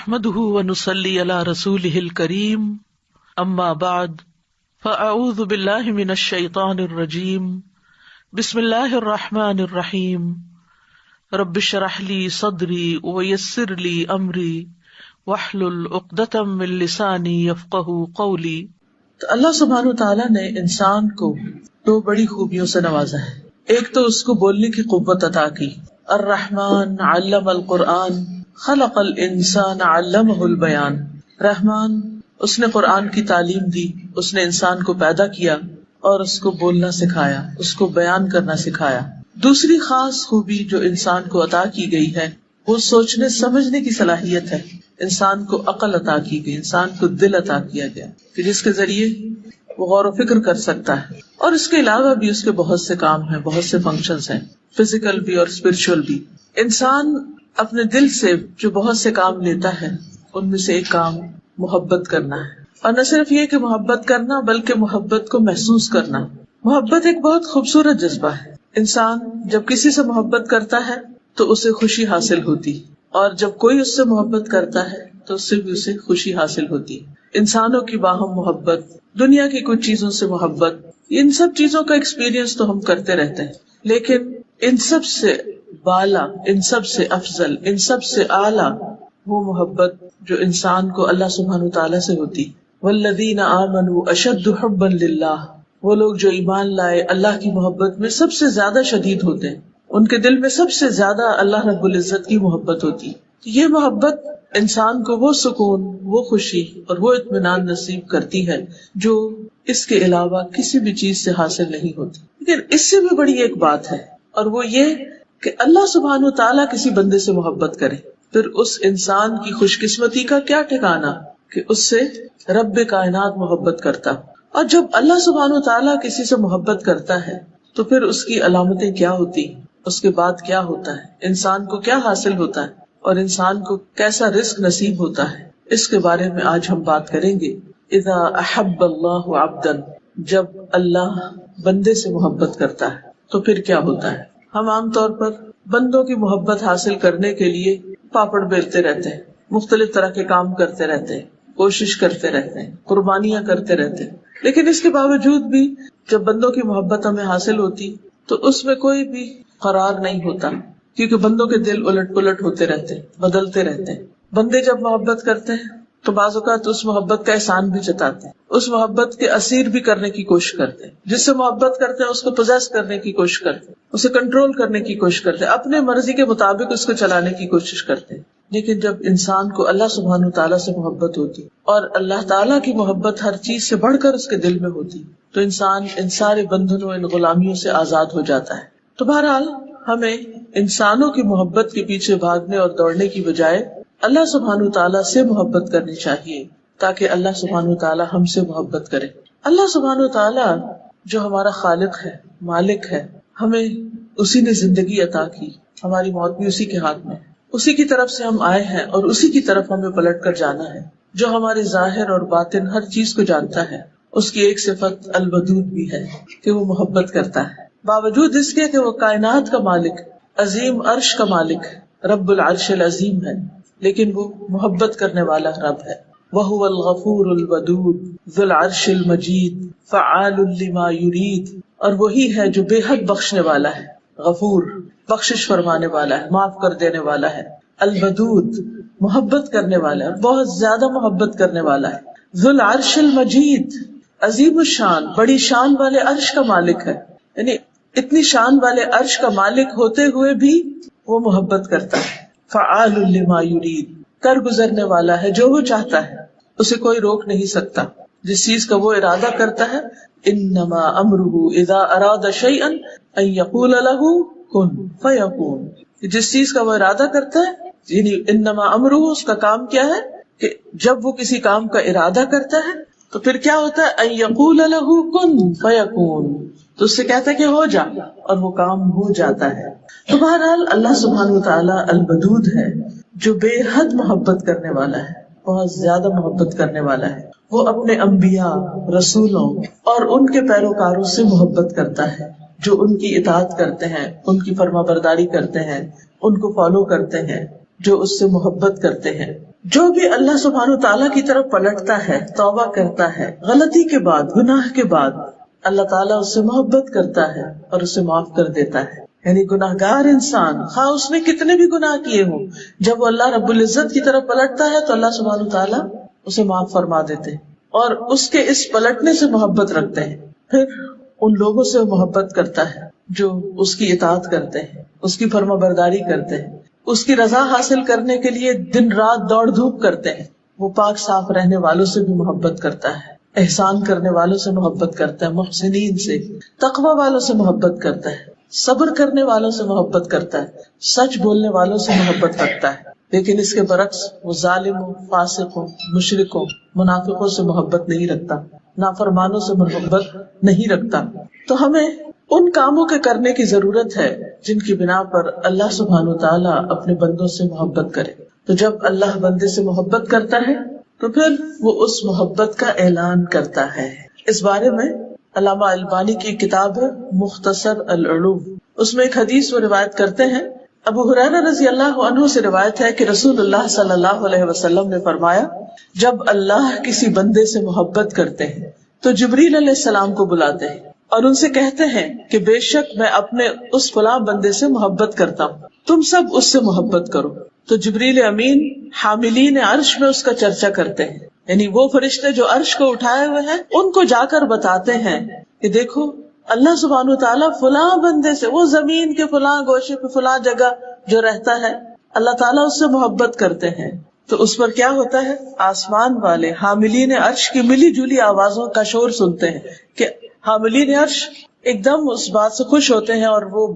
نحمده ونصلي على رسوله الكريم اما بعد فاعوذ بالله من الشيطان الرجيم بسم الله الرحمن الرحيم رب اشرح لي صدري ويسر لي امري واحلل عقدة من لساني يفقهوا قولي۔ تو اللہ سبحانہ وتعالیٰ نے انسان کو دو بڑی خوبیوں سے نوازا ہے۔ ایک تو اس کو بولنے کی قوت عطا کی، الرحمن علم القرآن خلق الانسان علمہ البیان، رحمان اس نے قرآن کی تعلیم دی، اس نے انسان کو پیدا کیا اور اس کو بولنا سکھایا، اس کو بیان کرنا سکھایا۔ دوسری خاص خوبی جو انسان کو عطا کی گئی ہے وہ سوچنے سمجھنے کی صلاحیت ہے۔ انسان کو عقل عطا کی گئی، انسان کو دل عطا کیا گیا کہ جس کے ذریعے وہ غور و فکر کر سکتا ہے، اور اس کے علاوہ بھی اس کے بہت سے کام ہیں، بہت سے فنکشنز ہیں، فزیکل بھی اور اسپرچل بھی۔ انسان اپنے دل سے جو بہت سے کام لیتا ہے ان میں سے ایک کام محبت کرنا ہے، اور نہ صرف یہ کہ محبت کرنا بلکہ محبت کو محسوس کرنا۔ محبت ایک بہت خوبصورت جذبہ ہے۔ انسان جب کسی سے محبت کرتا ہے تو اسے خوشی حاصل ہوتی، اور جب کوئی اس سے محبت کرتا ہے تو اس سے بھی اسے خوشی حاصل ہوتی۔ انسانوں کی باہم محبت، دنیا کی کچھ چیزوں سے محبت، ان سب چیزوں کا ایکسپیرینس تو ہم کرتے رہتے ہیں، لیکن ان سب سے بالا، ان سب سے افضل، ان سب سے اعلیٰ وہ محبت جو انسان کو اللہ سبحانہ وتعالیٰ سے ہوتی۔ والذین آمنوا اشد حبا للہ، وہ لوگ جو ایمان لائے اللہ کی محبت میں سب سے زیادہ شدید ہوتے ہیں، ان کے دل میں سب سے زیادہ اللہ رب العزت کی محبت ہوتی۔ یہ محبت انسان کو وہ سکون، وہ خوشی اور وہ اطمینان نصیب کرتی ہے جو اس کے علاوہ کسی بھی چیز سے حاصل نہیں ہوتی۔ لیکن اس سے بھی بڑی ایک بات ہے، اور وہ یہ کہ اللہ سبحانہ وتعالیٰ کسی بندے سے محبت کرے، پھر اس انسان کی خوش قسمتی کا کیا ٹھکانا کہ اس سے رب کائنات محبت کرتا۔ اور جب اللہ سبحانہ وتعالیٰ کسی سے محبت کرتا ہے تو پھر اس کی علامتیں کیا ہوتی، اس کے بعد کیا ہوتا ہے، انسان کو کیا حاصل ہوتا ہے، اور انسان کو کیسا رزق نصیب ہوتا ہے، اس کے بارے میں آج ہم بات کریں گے۔ اذا احب اللہ عبدا، جب اللہ بندے سے محبت کرتا ہے تو پھر کیا ہوتا ہے۔ ہم عام طور پر بندوں کی محبت حاصل کرنے کے لیے پاپڑ بیلتے رہتے ہیں، مختلف طرح کے کام کرتے رہتے ہیں، کوشش کرتے رہتے ہیں، قربانیاں کرتے رہتے ہیں، لیکن اس کے باوجود بھی جب بندوں کی محبت ہمیں حاصل ہوتی تو اس میں کوئی بھی قرار نہیں ہوتا، کیونکہ بندوں کے دل الٹ پلٹ ہوتے رہتے ہیں، بدلتے رہتے ہیں۔ بندے جب محبت کرتے ہیں تو بعض اوقات اس محبت کا احسان بھی جتاتے ہیں، اس محبت کے اسیر بھی کرنے کی کوشش کرتے ہیں، جس سے محبت کرتے ہیں اس کو پوزیس کرنے کی کوشش کرتے ہیں، اسے کنٹرول کرنے کی کوشش کرتے ہیں، اپنے مرضی کے مطابق اس کو چلانے کی کوشش کرتے ہیں۔ لیکن جب انسان کو اللہ سبحانہ وتعالیٰ سے محبت ہوتی اور اللہ تعالیٰ کی محبت ہر چیز سے بڑھ کر اس کے دل میں ہوتی تو انسان ان سارے بندھنوں، ان غلامیوں سے آزاد ہو جاتا ہے۔ تو بہرحال ہمیں انسانوں کی محبت کے پیچھے بھاگنے اور دوڑنے کی بجائے اللہ سبحانہ وتعالیٰ سے محبت کرنی چاہیے، تاکہ اللہ سبحانہ وتعالیٰ ہم سے محبت کرے۔ اللہ سبحانہ وتعالیٰ جو ہمارا خالق ہے، مالک ہے، ہمیں اسی نے زندگی عطا کی، ہماری موت بھی اسی کے ہاتھ میں ہے، اسی کی طرف سے ہم آئے ہیں اور اسی کی طرف ہمیں پلٹ کر جانا ہے، جو ہمارے ظاہر اور باطن ہر چیز کو جانتا ہے۔ اس کی ایک صفت الودود بھی ہے کہ وہ محبت کرتا ہے، باوجود اس کے کہ وہ کائنات کا مالک، عظیم عرش کا مالک ہے، رب العرش العظیم ہے، لیکن وہ محبت کرنے والا رب ہے۔ وَهُوَ الْغَفُورُ الْوَدُودُ ذُو الْعَرْشِ الْمَجِيدُ فَعَّالٌ لِمَا يُرِيدُ، اور وہی ہے جو بے حد بخشنے والا ہے، غفور بخشش فرمانے والا ہے، معاف کر دینے والا ہے، الودود محبت کرنے والا ہے، بہت زیادہ محبت کرنے والا ہے، ذُو الْعَرْشِ الْمَجِيدُ عظیم الشان، بڑی شان والے عرش کا مالک ہے، یعنی اتنی شان والے عرش کا مالک ہوتے ہوئے بھی وہ محبت کرتا ہے۔ فعال لما یرید، کر گزرنے والا ہے جو وہ چاہتا ہے، اسے کوئی روک نہیں سکتا، جس چیز کا وہ ارادہ کرتا ہے۔ انما امرہ اذا اراد شیئا ان یقول لہ کن فیکون، جس چیز کا وہ ارادہ کرتا ہے، یعنی انما امرہ، اس کا کام کیا ہے کہ جب وہ کسی کام کا ارادہ کرتا ہے تو پھر کیا ہوتا ہے، ان یقول لہ کن فیکون، تو اس سے کہتا ہے کہ ہو جا، اور وہ کام ہو جاتا ہے۔ تو بہرحال اللہ سبحانہ وتعالیٰ الودود ہے، جو بے حد محبت کرنے والا ہے، بہت زیادہ محبت کرنے والا ہے۔ وہ اپنے انبیاء، رسولوں اور ان کے پیروکاروں سے محبت کرتا ہے، جو ان کی اطاعت کرتے ہیں، ان کی فرما برداری کرتے ہیں، ان کو فالو کرتے ہیں، جو اس سے محبت کرتے ہیں۔ جو بھی اللہ سبحانہ تعالیٰ کی طرف پلٹتا ہے، توبہ کرتا ہے، غلطی کے بعد، گناہ کے بعد، اللہ تعالیٰ اس سے محبت کرتا ہے اور اسے معاف کر دیتا ہے. یعنی گناہگار انسان خواہ اس نے کتنے بھی گناہ کیے ہوں، جب وہ اللہ رب العزت کی طرف پلٹتا ہے تو اللہ سبحانہ تعالیٰ اسے معاف فرما دیتے ہیں اور اس کے اس پلٹنے سے محبت رکھتے ہیں. پھر ان لوگوں سے محبت کرتا ہے جو اس کی اطاعت کرتے ہیں، اس کی فرما برداری کرتے ہیں، اس کی رضا حاصل کرنے کے لیے دن رات دوڑ دھوپ کرتے ہیں. وہ پاک صاف رہنے والوں سے بھی محبت کرتا ہے، احسان کرنے والوں سے محبت کرتا ہے، محسنین سے، تقوی والوں سے محبت کرتا ہے، صبر کرنے والوں سے محبت کرتا ہے، سچ بولنے والوں سے محبت رکھتا ہے. لیکن اس کے برعکس وہ ظالموں، فاسقوں، مشرکوں، منافقوں سے محبت نہیں رکھتا، نافرمانوں سے محبت نہیں رکھتا. تو ہمیں ان کاموں کے کرنے کی ضرورت ہے جن کی بنا پر اللہ سبحانہ تعالیٰ اپنے بندوں سے محبت کرے. تو جب اللہ بندے سے محبت کرتا ہے تو پھر وہ اس محبت کا اعلان کرتا ہے. اس بارے میں علامہ البانی کی کتاب ہے مختصر العلوم، اس میں ایک حدیث وہ روایت کرتے ہیں. ابو ہریرہ رضی اللہ عنہ سے روایت ہے کہ رسول اللہ صلی اللہ علیہ وسلم نے فرمایا، جب اللہ کسی بندے سے محبت کرتے ہیں تو جبریل علیہ السلام کو بلاتے ہیں اور ان سے کہتے ہیں کہ بے شک میں اپنے اس فلاں بندے سے محبت کرتا ہوں، تم سب اس سے محبت کرو. تو جبریل امین حاملین عرش میں اس کا چرچا کرتے ہیں، یعنی وہ فرشتے جو عرش کو اٹھائے ہوئے ہیں ان کو جا کر بتاتے ہیں کہ دیکھو اللہ سبحانہ تعالیٰ فلاں بندے سے، وہ زمین کے فلاں گوشے پہ فلاں جگہ جو رہتا ہے، اللہ تعالیٰ اس سے محبت کرتے ہیں. تو اس پر کیا ہوتا ہے، آسمان والے حاملین عرش کی ملی جلی آوازوں کا شور سنتے ہیں کہ حاملین عرش ایک دم اس بات سے خوش ہوتے ہیں اور وہ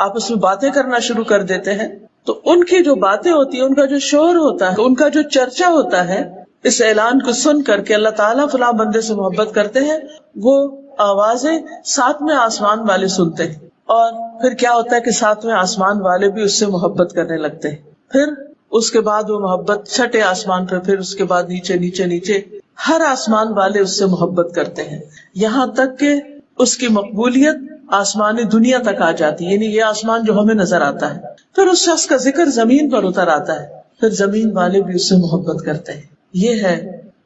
آپس میں باتیں کرنا شروع کر دیتے ہیں. تو ان کی جو باتیں ہوتی ہیں، ان کا جو شور ہوتا ہے، ان کا جو چرچا ہوتا ہے، اس اعلان کو سن کر کے اللہ تعالیٰ فلاں بندے سے محبت کرتے ہیں، وہ آوازیں ساتویں آسمان والے سنتے ہیں اور پھر کیا ہوتا ہے کہ ساتویں آسمان والے بھی اس سے محبت کرنے لگتے ہیں. پھر اس کے بعد وہ محبت چھٹے آسمان پر، پھر اس کے بعد نیچے نیچے نیچے ہر آسمان والے اس سے محبت کرتے ہیں، یہاں تک کہ اس کی مقبولیت آسمانی دنیا تک آ جاتی ہے. یعنی یہ آسمان جو ہمیں نظر آتا ہے، پھر اس شخص کا ذکر زمین پر اتر آتا ہے، پھر زمین والے بھی اس سے محبت کرتے ہیں. یہ ہے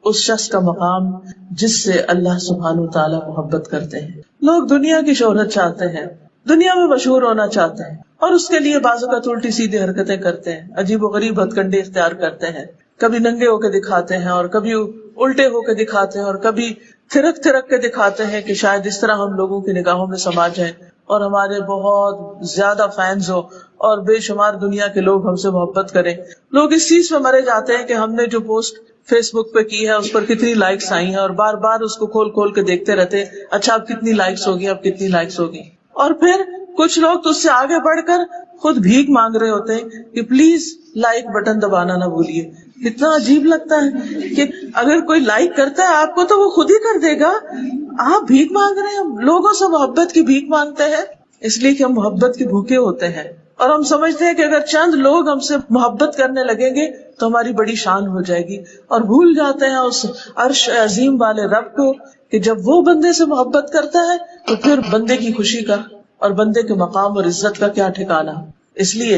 اس شخص کا مقام جس سے اللہ سبحانہ تعالیٰ محبت کرتے ہیں. لوگ دنیا کی شہرت چاہتے ہیں، دنیا میں مشہور ہونا چاہتے ہیں اور اس کے لیے بعض اوقات الٹی سیدھی حرکتیں کرتے ہیں، عجیب و غریب ہتھ کنڈے اختیار کرتے ہیں. کبھی ننگے ہو کے دکھاتے ہیں اور کبھی الٹے ہو کے دکھاتے ہیں اور کبھی تھرک تھرک کے دکھاتے ہیں کہ شاید اس طرح ہم لوگوں کی نگاہوں میں سما جائیں اور ہمارے بہت زیادہ فینز ہو اور بے شمار دنیا کے لوگ ہم سے محبت کریں. لوگ اس چیز میں مرے جاتے ہیں کہ ہم نے جو پوسٹ فیس بک پہ کی ہے اس پر کتنی لائکس آئی ہیں اور بار بار اس کو کھول کھول کے دیکھتے رہتے ہیں، اچھا اب کتنی لائکس ہوگی، اب کتنی لائکس ہوگی. اور پھر کچھ لوگ تو اس سے آگے بڑھ کر خود بھیک مانگ رہے ہوتے ہیں کہ پلیز لائک بٹن دبانا نہ بھولیے. کتنا عجیب لگتا ہے کہ اگر کوئی لائک کرتا ہے آپ کو تو وہ خود ہی کر دے گا، آپ بھیک مانگ رہے ہیں. لوگوں سے محبت کی بھیک مانگتے ہیں اس لیے کہ ہم محبت کے بھوکے ہوتے ہیں اور ہم سمجھتے ہیں کہ اگر چند لوگ ہم سے محبت کرنے لگیں گے تو ہماری بڑی شان ہو جائے گی، اور بھول جاتے ہیں اس عرش عظیم والے رب کو کہ جب وہ بندے سے محبت کرتا ہے تو پھر بندے کی خوشی کا اور بندے کے مقام اور عزت کا کیا ٹھکانہ. اس لیے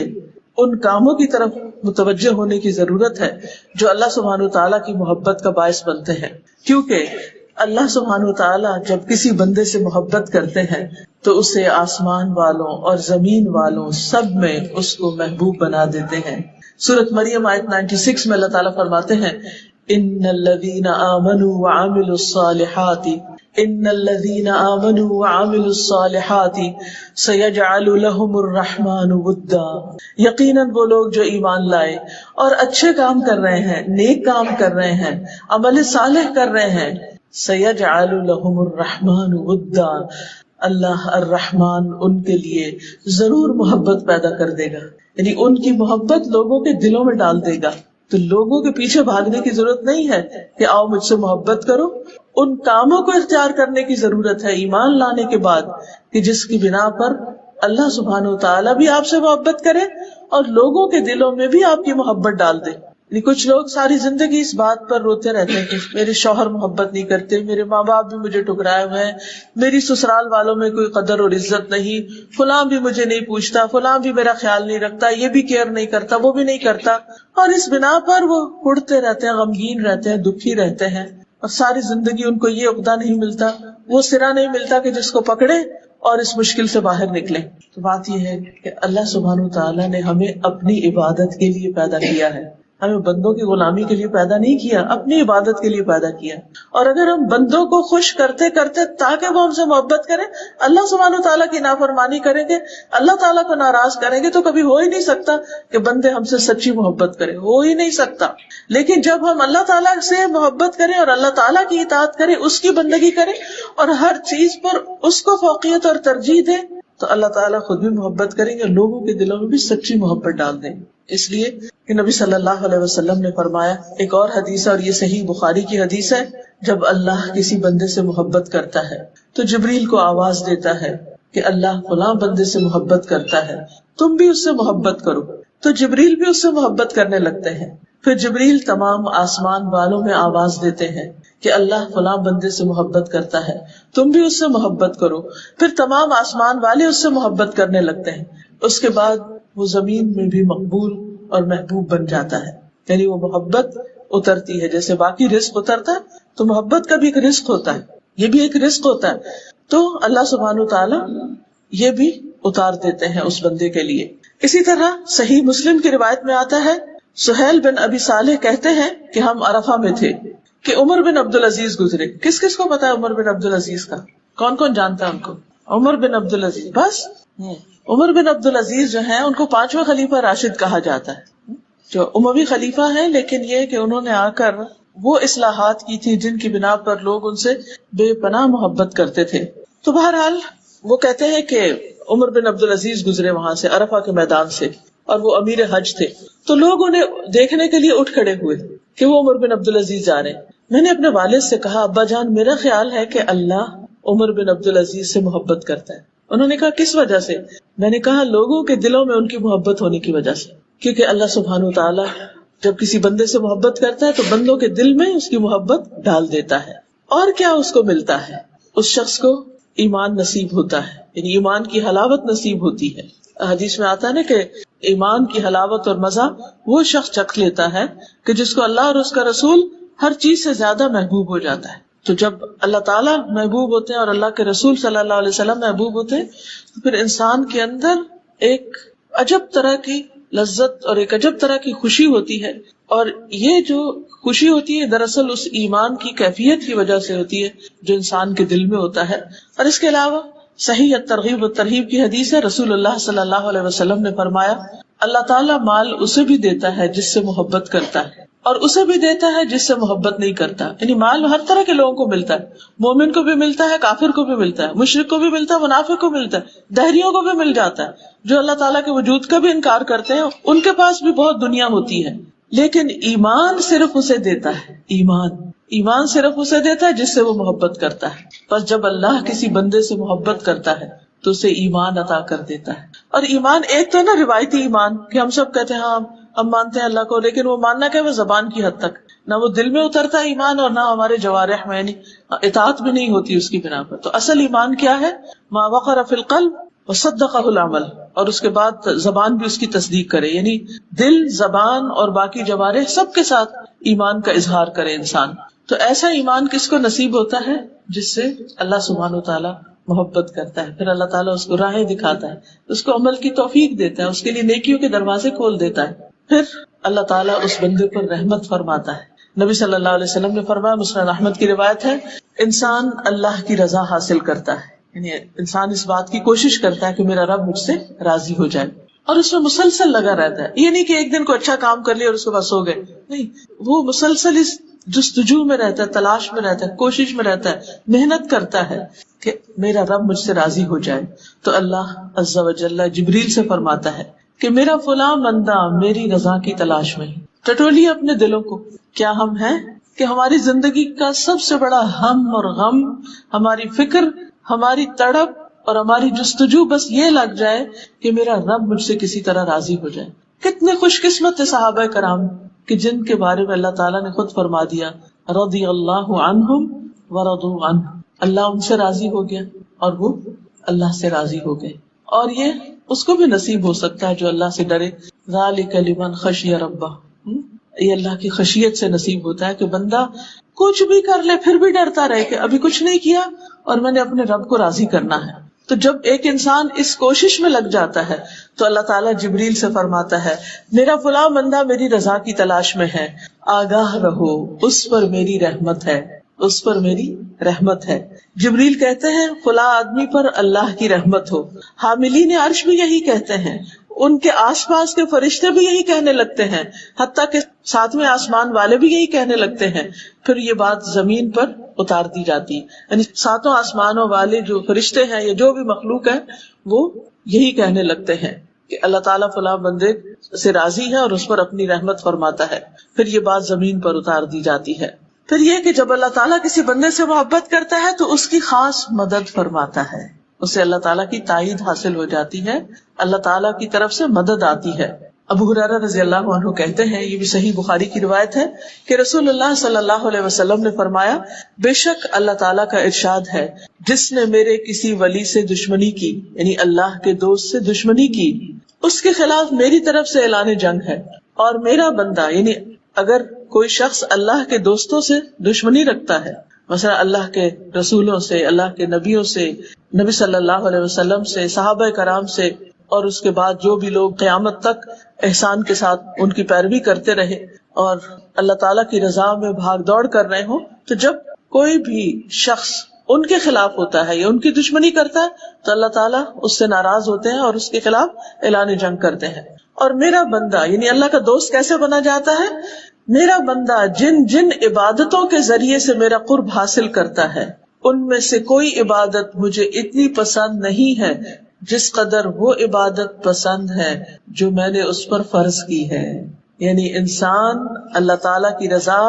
ان کاموں کی طرف متوجہ ہونے کی ضرورت ہے جو اللہ سبحانہ تعالیٰ کی محبت کا باعث بنتے ہیں، کیونکہ اللہ سبحانہ تعالیٰ جب کسی بندے سے محبت کرتے ہیں تو اسے آسمان والوں اور زمین والوں سب میں اس کو محبوب بنا دیتے ہیں. سورۃ مریم آیت 96 میں اللہ تعالیٰ فرماتے ہیں، ان الذین آمنوا وعملوا الصالحات ان الذین آمنوا وعملوا الصالحات سیجعل لهم الرحمن ودا. یقیناً وہ لوگ جو ایمان لائے اور اچھے کام کر رہے ہیں، نیک کام کر رہے ہیں، عمل صالح کر رہے ہیں، سیجعل لهم الرحمن ودا، اللہ الرحمن ان کے لیے ضرور محبت پیدا کر دے گا. یعنی ان کی محبت لوگوں کے دلوں میں ڈال دے گا. تو لوگوں کے پیچھے بھاگنے کی ضرورت نہیں ہے کہ آؤ مجھ سے محبت کرو. ان کاموں کو اختیار کرنے کی ضرورت ہے ایمان لانے کے بعد کہ جس کی بنا پر اللہ سبحانہ و تعالیٰ بھی آپ سے محبت کرے اور لوگوں کے دلوں میں بھی آپ کی محبت ڈال دے. کچھ لوگ ساری زندگی اس بات پر روتے رہتے ہیں کہ میرے شوہر محبت نہیں کرتے، میرے ماں باپ بھی مجھے ٹکرائے ہوئے ہیں، میری سسرال والوں میں کوئی قدر اور عزت نہیں، فلاں بھی مجھے نہیں پوچھتا، فلاں بھی میرا خیال نہیں رکھتا، یہ بھی کیئر نہیں کرتا، وہ بھی نہیں کرتا، اور اس بنا پر وہ اڑتے رہتے ہیں، غمگین رہتے ہیں، دکھی رہتے ہیں، اور ساری زندگی ان کو یہ عقدہ نہیں ملتا، وہ سرا نہیں ملتا کہ جس کو پکڑے اور اس مشکل سے باہر نکلے۔ تو بات یہ ہے کہ اللہ سبحانہ وتعالیٰ نے ہمیں اپنی عبادت کے لیے پیدا کیا ہے، ہمیں بندوں کی غلامی کے لیے پیدا نہیں کیا، اپنی عبادت کے لیے پیدا کیا۔ اور اگر ہم بندوں کو خوش کرتے کرتے تاکہ وہ ہم سے محبت کریں، اللہ سبحانہ وتعالیٰ کی نافرمانی کریں گے، اللہ تعالیٰ کو ناراض کریں گے، تو کبھی ہو ہی نہیں سکتا کہ بندے ہم سے سچی محبت کریں، ہو ہی نہیں سکتا۔ لیکن جب ہم اللہ تعالیٰ سے محبت کریں اور اللہ تعالیٰ کی اطاعت کریں، اس کی بندگی کریں اور ہر چیز پر اس کو فوقیت اور ترجیح دیں، تو اللہ تعالیٰ خود بھی محبت کریں گے، لوگوں کے دلوں میں بھی سچی محبت ڈال دیں گے۔ اس لیے کہ نبی صلی اللہ علیہ وسلم نے فرمایا، ایک اور حدیث ہے اور یہ صحیح بخاری کی حدیث ہے، جب اللہ کسی بندے سے محبت کرتا ہے تو جبریل کو آواز دیتا ہے کہ اللہ فلاں بندے سے محبت کرتا ہے، تم بھی اس سے محبت کرو، تو جبریل بھی اس سے محبت کرنے لگتے ہیں۔ پھر جبریل تمام آسمان والوں میں آواز دیتے ہیں کہ اللہ فلاں بندے سے محبت کرتا ہے، تم بھی اس سے محبت کرو، پھر تمام آسمان والے اس سے محبت کرنے لگتے ہیں۔ اس کے بعد وہ زمین میں بھی مقبول اور محبوب بن جاتا ہے، یعنی وہ محبت اترتی ہے، جیسے باقی رزق اترتا ہے تو محبت کا بھی ایک رزق ہوتا ہے، یہ بھی ایک رزق ہوتا ہے، تو اللہ سبحانہ وتعالی یہ بھی اتار دیتے ہیں اس بندے کے لیے۔ اسی طرح صحیح مسلم کی روایت میں آتا ہے، سہیل بن ابی صالح کہتے ہیں کہ ہم عرفہ میں تھے کہ عمر بن عبدالعزیز گزرے۔ کس کس کو پتا ہے عمر بن عبدالعزیز کا؟ کون کون جانتا ہے ان کو؟ عمر بن عبدالعزیز، بس عمر بن عبدالعزیز جو ہیں ان کو 5واں خلیفہ راشد کہا جاتا ہے، جو اموی خلیفہ ہیں، لیکن یہ کہ انہوں نے آ کر وہ اصلاحات کی تھی جن کی بنا پر لوگ ان سے بے پناہ محبت کرتے تھے۔ تو بہرحال وہ کہتے ہیں کہ عمر بن عبدالعزیز گزرے وہاں سے، عرفہ کے میدان سے، اور وہ امیر حج تھے، تو لوگ انہیں دیکھنے کے لیے اٹھ کھڑے ہوئے کہ وہ عمر بن عبدالعزیز جا رہے ہیں۔ میں نے اپنے والد سے کہا، ابا جان میرا خیال ہے کہ اللہ عمر بن عبدالعزیز سے محبت کرتا ہے۔ انہوں نے کہا کس وجہ سے؟ میں نے کہا لوگوں کے دلوں میں ان کی محبت ہونے کی وجہ سے، کیونکہ اللہ سبحانہ وتعالی جب کسی بندے سے محبت کرتا ہے تو بندوں کے دل میں اس کی محبت ڈال دیتا ہے۔ اور کیا اس کو ملتا ہے؟ اس شخص کو ایمان نصیب ہوتا ہے، یعنی ایمان کی حلاوت نصیب ہوتی ہے۔ حدیث میں آتا ہے نا کہ ایمان کی حلاوت اور مزہ وہ شخص چکھ لیتا ہے کہ جس کو اللہ اور اس کا رسول ہر چیز سے زیادہ محبوب ہو جاتا ہے۔ تو جب اللہ تعالیٰ محبوب ہوتے ہیں اور اللہ کے رسول صلی اللہ علیہ وسلم محبوب ہوتے ہیں تو پھر انسان کے اندر ایک عجب طرح کی لذت اور ایک عجب طرح کی خوشی ہوتی ہے، اور یہ جو خوشی ہوتی ہے دراصل اس ایمان کی کیفیت کی وجہ سے ہوتی ہے جو انسان کے دل میں ہوتا ہے۔ اور اس کے علاوہ صحیح ترغیب و ترہیب کی حدیث ہے، رسول اللہ صلی اللہ علیہ وسلم نے فرمایا، اللہ تعالیٰ مال اسے بھی دیتا ہے جس سے محبت کرتا ہے، اور اسے بھی دیتا ہے جس سے محبت نہیں کرتا۔ یعنی مال ہر طرح کے لوگوں کو ملتا ہے، مومن کو بھی ملتا ہے، کافر کو بھی ملتا ہے، مشرک کو بھی ملتا ہے، منافق کو ملتا ہے، دہریوں کو بھی مل جاتا ہے۔ جو اللہ تعالیٰ کے وجود کا بھی انکار کرتے ہیں ان کے پاس بھی بہت دنیا ہوتی ہے، لیکن ایمان صرف اسے دیتا ہے، ایمان صرف اسے دیتا ہے جس سے وہ محبت کرتا ہے۔ بس جب اللہ کسی بندے سے محبت کرتا ہے تو اسے ایمان عطا کر دیتا ہے۔ اور ایمان ایک تو نا روایتی ایمان کہ ہم سب کہتے ہیں ہاں ہم مانتے ہیں اللہ کو، لیکن وہ ماننا کیا، وہ زبان کی حد تک، نہ وہ دل میں اترتا ہے ایمان اور نہ ہمارے جوارح میں، یعنی اطاعت بھی نہیں ہوتی اس کی بنا پر۔ تو اصل ایمان کیا ہے؟ ما وقر فی القلب وصدقہ العمل، اور اس کے بعد زبان بھی اس کی تصدیق کرے، یعنی دل، زبان اور باقی جوارح سب کے ساتھ ایمان کا اظہار کرے انسان۔ تو ایسا ایمان کس کو نصیب ہوتا ہے؟ جس سے اللہ سبحانہ وتعالیٰ محبت کرتا ہے، پھر اللہ تعالیٰ اس کو راہیں دکھاتا ہے، اس کو عمل کی توفیق دیتا ہے، اس کے لیے نیکیوں کے دروازے کھول دیتا ہے، پھر اللہ تعالیٰ اس بندے پر رحمت فرماتا ہے۔ نبی صلی اللہ علیہ وسلم نے فرمایا، مسند احمد کی روایت ہے، انسان اللہ کی رضا حاصل کرتا ہے، یعنی انسان اس بات کی کوشش کرتا ہے کہ میرا رب مجھ سے راضی ہو جائے، اور اس میں مسلسل لگا رہتا ہے۔ یہ نہیں کہ ایک دن کو اچھا کام کر لیا اور اس کے بعد ہو گئے، نہیں، وہ مسلسل اس جستجو میں رہتا ہے، تلاش میں رہتا ہے، کوشش میں رہتا ہے، محنت کرتا ہے کہ میرا رب مجھ سے راضی ہو جائے۔ تو اللہ عز و جل جبریل سے فرماتا ہے کہ میرا فلاں بندہ میری رضا کی تلاش میں، ٹٹولیے اپنے دلوں کو، کیا ہم ہیں کہ ہماری زندگی کا سب سے بڑا ہم اور غم، ہماری فکر، ہماری تڑپ اور ہماری جستجو بس یہ لگ جائے کہ میرا رب مجھ سے کسی طرح راضی ہو جائے۔ کتنے خوش قسمت تھے صحابہ کرام کہ جن کے بارے میں اللہ تعالیٰ نے خود فرما دیا رضی اللہ عنہم ورضوا عنہ، اللہ ان سے راضی ہو گیا اور وہ اللہ سے راضی ہو گئے. اور یہ اس کو بھی نصیب ہو سکتا ہے جو اللہ سے ڈرے. ذالک لمن خشی ربہ، یہ اللہ کی خشیت سے نصیب ہوتا ہے کہ بندہ کچھ بھی کر لے پھر بھی ڈرتا رہے کہ ابھی کچھ نہیں کیا اور میں نے اپنے رب کو راضی کرنا ہے. تو جب ایک انسان اس کوشش میں لگ جاتا ہے تو اللہ تعالیٰ جبریل سے فرماتا ہے میرا فلاں بندہ میری رضا کی تلاش میں ہے، آگاہ رہو، اس پر میری رحمت ہے، اس پر میری رحمت ہے. جبریل کہتے ہیں فلاں آدمی پر اللہ کی رحمت ہو. حاملین عرش بھی یہی کہتے ہیں، ان کے آس پاس کے فرشتے بھی یہی کہنے لگتے ہیں، حتیٰ کہ ساتویں آسمان والے بھی یہی کہنے لگتے ہیں. پھر یہ بات زمین پر اتار دی جاتی ہے، یعنی ساتوں آسمانوں والے جو فرشتے ہیں یا جو بھی مخلوق ہے وہ یہی کہنے لگتے ہیں کہ اللہ تعالیٰ فلاں بندے سے راضی ہے اور اس پر اپنی رحمت فرماتا ہے. پھر یہ بات زمین پر اتار دی جاتی ہے. پھر یہ کہ جب اللہ تعالیٰ کسی بندے سے محبت کرتا ہے تو اس کی خاص مدد فرماتا ہے، اسے اللہ تعالیٰ کی تائید حاصل ہو جاتی ہے، اللہ تعالیٰ کی طرف سے مدد آتی ہے. ابو ہریرہ رضی اللہ عنہ کہتے ہیں، یہ بھی صحیح بخاری کی روایت ہے کہ رسول اللہ صلی اللہ علیہ وسلم نے فرمایا بے شک اللہ تعالیٰ کا ارشاد ہے جس نے میرے کسی ولی سے دشمنی کی، یعنی اللہ کے دوست سے دشمنی کی، اس کے خلاف میری طرف سے اعلان جنگ ہے. اور میرا بندہ، یعنی اگر کوئی شخص اللہ کے دوستوں سے دشمنی رکھتا ہے، مثلا اللہ کے رسولوں سے، اللہ کے نبیوں سے، نبی صلی اللہ علیہ وسلم سے، صحابہ کرام سے، اور اس کے بعد جو بھی لوگ قیامت تک احسان کے ساتھ ان کی پیروی کرتے رہے اور اللہ تعالیٰ کی رضا میں بھاگ دوڑ کر رہے ہوں، تو جب کوئی بھی شخص ان کے خلاف ہوتا ہے یا ان کی دشمنی کرتا ہے تو اللہ تعالیٰ اس سے ناراض ہوتے ہیں اور اس کے خلاف اعلان جنگ کرتے ہیں. اور میرا بندہ، یعنی اللہ کا دوست کیسے بنا جاتا ہے؟ میرا بندہ جن جن عبادتوں کے ذریعے سے میرا قرب حاصل کرتا ہے ان میں سے کوئی عبادت مجھے اتنی پسند نہیں ہے جس قدر وہ عبادت پسند ہے جو میں نے اس پر فرض کی ہے. یعنی انسان اللہ تعالیٰ کی رضا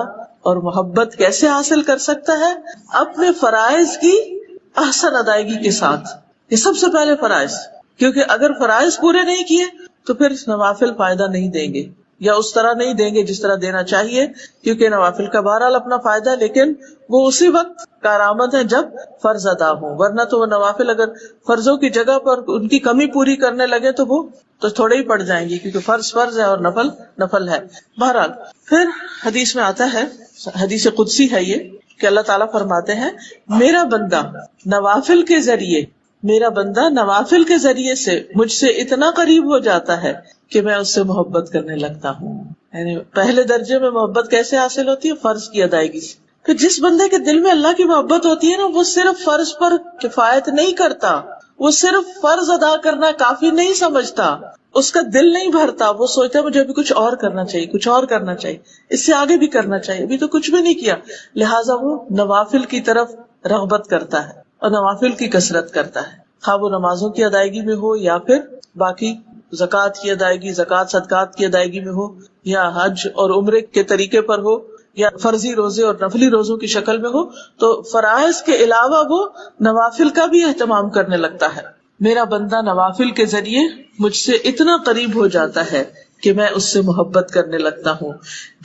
اور محبت کیسے حاصل کر سکتا ہے؟ اپنے فرائض کی احسن ادائیگی کے ساتھ. یہ سب سے پہلے فرائض، کیونکہ اگر فرائض پورے نہیں کیے تو پھر نوافل فائدہ نہیں دیں گے یا اس طرح نہیں دیں گے جس طرح دینا چاہیے، کیونکہ نوافل کا بہرحال اپنا فائدہ ہے لیکن وہ اسی وقت کارآمد ہے جب فرض ادا ہوں، ورنہ تو وہ نوافل اگر فرضوں کی جگہ پر ان کی کمی پوری کرنے لگے تو وہ تو تھوڑے ہی پڑ جائیں گی، کیونکہ فرض فرض ہے اور نفل نفل ہے. بہرحال پھر حدیث میں آتا ہے، حدیث قدسی ہے یہ، کہ اللہ تعالیٰ فرماتے ہیں میرا بندہ نوافل کے ذریعے، میرا بندہ نوافل کے ذریعے سے مجھ سے اتنا قریب ہو جاتا ہے کہ میں اس سے محبت کرنے لگتا ہوں. یعنی پہلے درجے میں محبت کیسے حاصل ہوتی ہے؟ فرض کی ادائیگی سے. پھر جس بندے کے دل میں اللہ کی محبت ہوتی ہے نا، وہ صرف فرض پر کفایت نہیں کرتا، وہ صرف فرض ادا کرنا کافی نہیں سمجھتا، اس کا دل نہیں بھرتا، وہ سوچتا ہے مجھے ابھی کچھ اور کرنا چاہیے، کچھ اور کرنا چاہیے، اس سے آگے بھی کرنا چاہیے، ابھی تو کچھ بھی نہیں کیا. لہٰذا وہ نوافل کی طرف رغبت کرتا ہے اور نوافل کی کثرت کرتا ہے، خواہ وہ نمازوں کی ادائیگی میں ہو یا پھر باقی زکوٰۃ کی ادائیگی، زکوٰۃ صدقات کی ادائیگی میں ہو، یا حج اور عمرے کے طریقے پر ہو، یا فرضی روزے اور نفلی روزوں کی شکل میں ہو. تو فرائض کے علاوہ وہ نوافل کا بھی اہتمام کرنے لگتا ہے. میرا بندہ نوافل کے ذریعے مجھ سے اتنا قریب ہو جاتا ہے کہ میں اس سے محبت کرنے لگتا ہوں.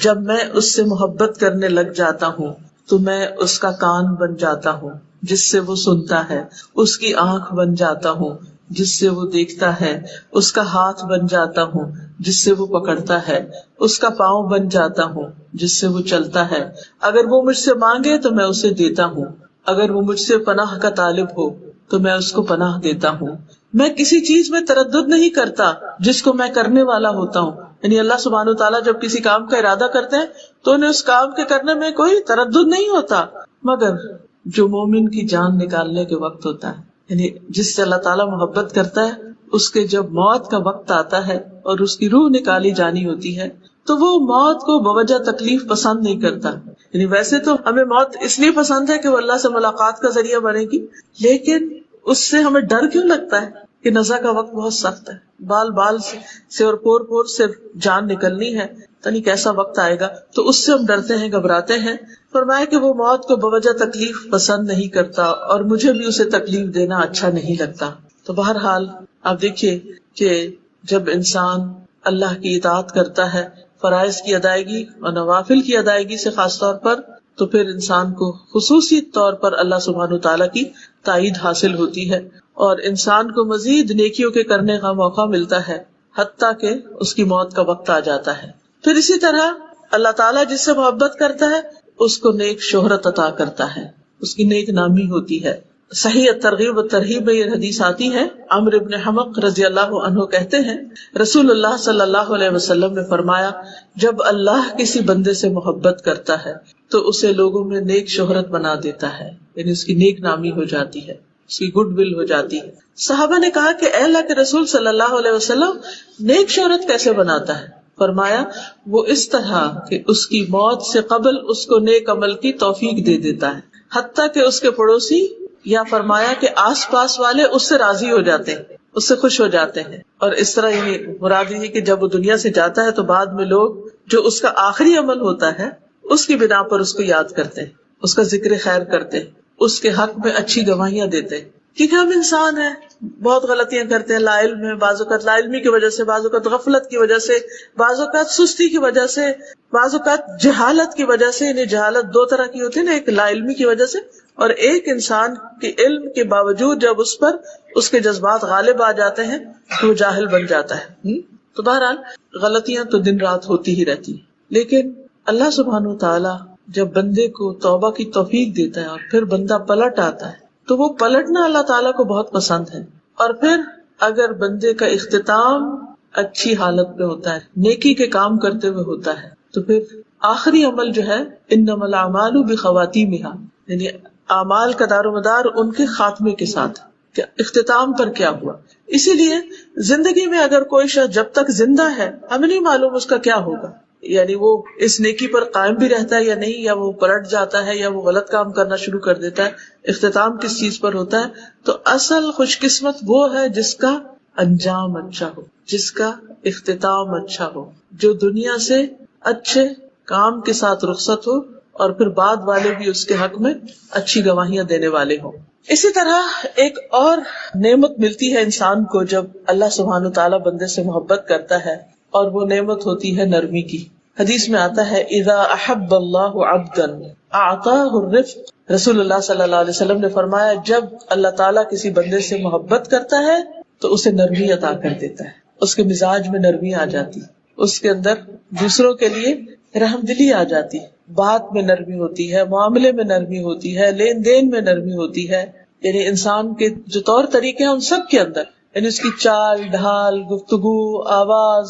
جب میں اس سے محبت کرنے لگ جاتا ہوں تو میں اس کا کان بن جاتا ہوں جس سے وہ سنتا ہے، اس کی آنکھ بن جاتا ہوں جس سے وہ دیکھتا ہے، اس کا ہاتھ بن جاتا ہوں جس سے وہ پکڑتا ہے، اس کا پاؤں بن جاتا ہوں جس سے وہ چلتا ہے. اگر وہ مجھ سے مانگے تو میں اسے دیتا ہوں، اگر وہ مجھ سے پناہ کا طالب ہو تو میں اس کو پناہ دیتا ہوں. میں کسی چیز میں تردد نہیں کرتا جس کو میں کرنے والا ہوتا ہوں. یعنی اللہ سبحانہ وتعالیٰ جب کسی کام کا ارادہ کرتے ہیں تو انہیں اس کام کے کرنے میں کوئی تردد نہیں ہوتا، مگر جو مومن کی جان نکالنے کے وقت ہوتا ہے، یعنی جس سے اللہ تعالیٰ محبت کرتا ہے، اس کے جب موت کا وقت آتا ہے اور اس کی روح نکالی جانی ہوتی ہے تو وہ موت کو بوجہ تکلیف پسند نہیں کرتا. یعنی ویسے تو ہمیں موت اس لیے پسند ہے کہ وہ اللہ سے ملاقات کا ذریعہ بنے گی، لیکن اس سے ہمیں ڈر کیوں لگتا ہے کہ نزع کا وقت بہت سخت ہے، بال بال سے اور پور پور سے جان نکلنی ہے، یعنی کیسا وقت آئے گا، تو اس سے ہم ڈرتے ہیں، گھبراتے ہیں. فرمایا کہ وہ موت کو بوجہ تکلیف پسند نہیں کرتا اور مجھے بھی اسے تکلیف دینا اچھا نہیں لگتا. تو بہرحال آپ دیکھیے کہ جب انسان اللہ کی اطاعت کرتا ہے فرائض کی ادائیگی اور نوافل کی ادائیگی سے خاص طور پر، تو پھر انسان کو خصوصی طور پر اللہ سبحانہ وتعالیٰ کی تائید حاصل ہوتی ہے اور انسان کو مزید نیکیوں کے کرنے کا موقع ملتا ہے حتیٰ کہ اس کی موت کا وقت آ جاتا ہے۔ پھر اسی طرح اللہ تعالیٰ جس سے محبت کرتا ہے اس کو نیک شہرت عطا کرتا ہے، اس کی نیک نامی ہوتی ہے۔ صحیح ترغیب و ترہیب میں یہ حدیث آتی ہے، عمرو بن حمق رضی اللہ عنہ کہتے ہیں رسول اللہ صلی اللہ علیہ وسلم نے فرمایا، جب اللہ کسی بندے سے محبت کرتا ہے تو اسے لوگوں میں نیک شہرت بنا دیتا ہے، یعنی اس کی نیک نامی ہو جاتی ہے، اس کی گڈ ول ہو جاتی ہے۔ صحابہ نے کہا کہ اے اللہ کے رسول صلی اللہ علیہ وسلم، نیک شہرت کیسے بناتا ہے؟ فرمایا، وہ اس طرح کہ اس کی موت سے قبل اس کو نیک عمل کی توفیق دے دیتا ہے، حتیٰ کہ اس کے پڑوسی یا فرمایا کہ آس پاس والے اس سے راضی ہو جاتے ہیں، اس سے خوش ہو جاتے ہیں۔ اور اس طرح یعنی مراد یہ کہ جب وہ دنیا سے جاتا ہے تو بعد میں لوگ جو اس کا آخری عمل ہوتا ہے اس کی بنا پر اس کو یاد کرتے ہیں، اس کا ذکر خیر کرتے ہیں، اس کے حق میں اچھی گواہیاں دیتے ہیں، کیونکہ ہم انسان ہیں، بہت غلطیاں کرتے ہیں، لا علم ہے، بعض اوقات لا علمی کی وجہ سے، بعض اوقات غفلت کی وجہ سے، بعض اوقات سستی کی وجہ سے، بعض اوقات جہالت کی وجہ سے۔ یعنی جہالت دو طرح کی ہوتی ہے نا، ایک لا علمی کی وجہ سے اور ایک انسان کے علم کے باوجود جب اس پر اس کے جذبات غالب آ جاتے ہیں تو وہ جاہل بن جاتا ہے۔ تو بہرحال غلطیاں تو دن رات ہوتی ہی رہتی ہیں، لیکن اللہ سبحانہ وتعالی جب بندے کو توبہ کی توفیق دیتا ہے اور پھر بندہ پلٹ آتا ہے تو وہ پلٹنا اللہ تعالیٰ کو بہت پسند ہے۔ اور پھر اگر بندے کا اختتام اچھی حالت میں ہوتا ہے، نیکی کے کام کرتے ہوئے ہوتا ہے، تو پھر آخری عمل جو ہے انما الاعمال بخواتیمہا، یعنی اعمال کا دار و مدار ان کے خاتمے کے ساتھ، کہ اختتام پر کیا ہوا۔ اسی لیے زندگی میں اگر کوئی شخص جب تک زندہ ہے ہمیں نہیں معلوم اس کا کیا ہوگا، یعنی وہ اس نیکی پر قائم بھی رہتا ہے یا نہیں، یا وہ پلٹ جاتا ہے یا وہ غلط کام کرنا شروع کر دیتا ہے، اختتام کس چیز پر ہوتا ہے۔ تو اصل خوش قسمت وہ ہے جس کا انجام اچھا ہو، جس کا اختتام اچھا ہو، جو دنیا سے اچھے کام کے ساتھ رخصت ہو اور پھر بعد والے بھی اس کے حق میں اچھی گواہیاں دینے والے ہوں۔ اسی طرح ایک اور نعمت ملتی ہے انسان کو جب اللہ سبحانہ تعالیٰ بندے سے محبت کرتا ہے، اور وہ نعمت ہوتی ہے نرمی کی۔ حدیث میں آتا ہے اذا احب اللہ عبدا اعطاہ الرفق، رسول اللہ صلی اللہ علیہ وسلم نے فرمایا جب اللہ تعالیٰ کسی بندے سے محبت کرتا ہے تو اسے نرمی عطا کر دیتا ہے، اس کے مزاج میں نرمی آ جاتی، اس کے اندر دوسروں کے لیے رحم دلی آ جاتی، بات میں نرمی ہوتی ہے، معاملے میں نرمی ہوتی ہے، لین دین میں نرمی ہوتی ہے، یعنی انسان کے جو طور طریقے ہیں ان سب کے اندر، یعنی اس کی چال ڈھال، گفتگو، آواز،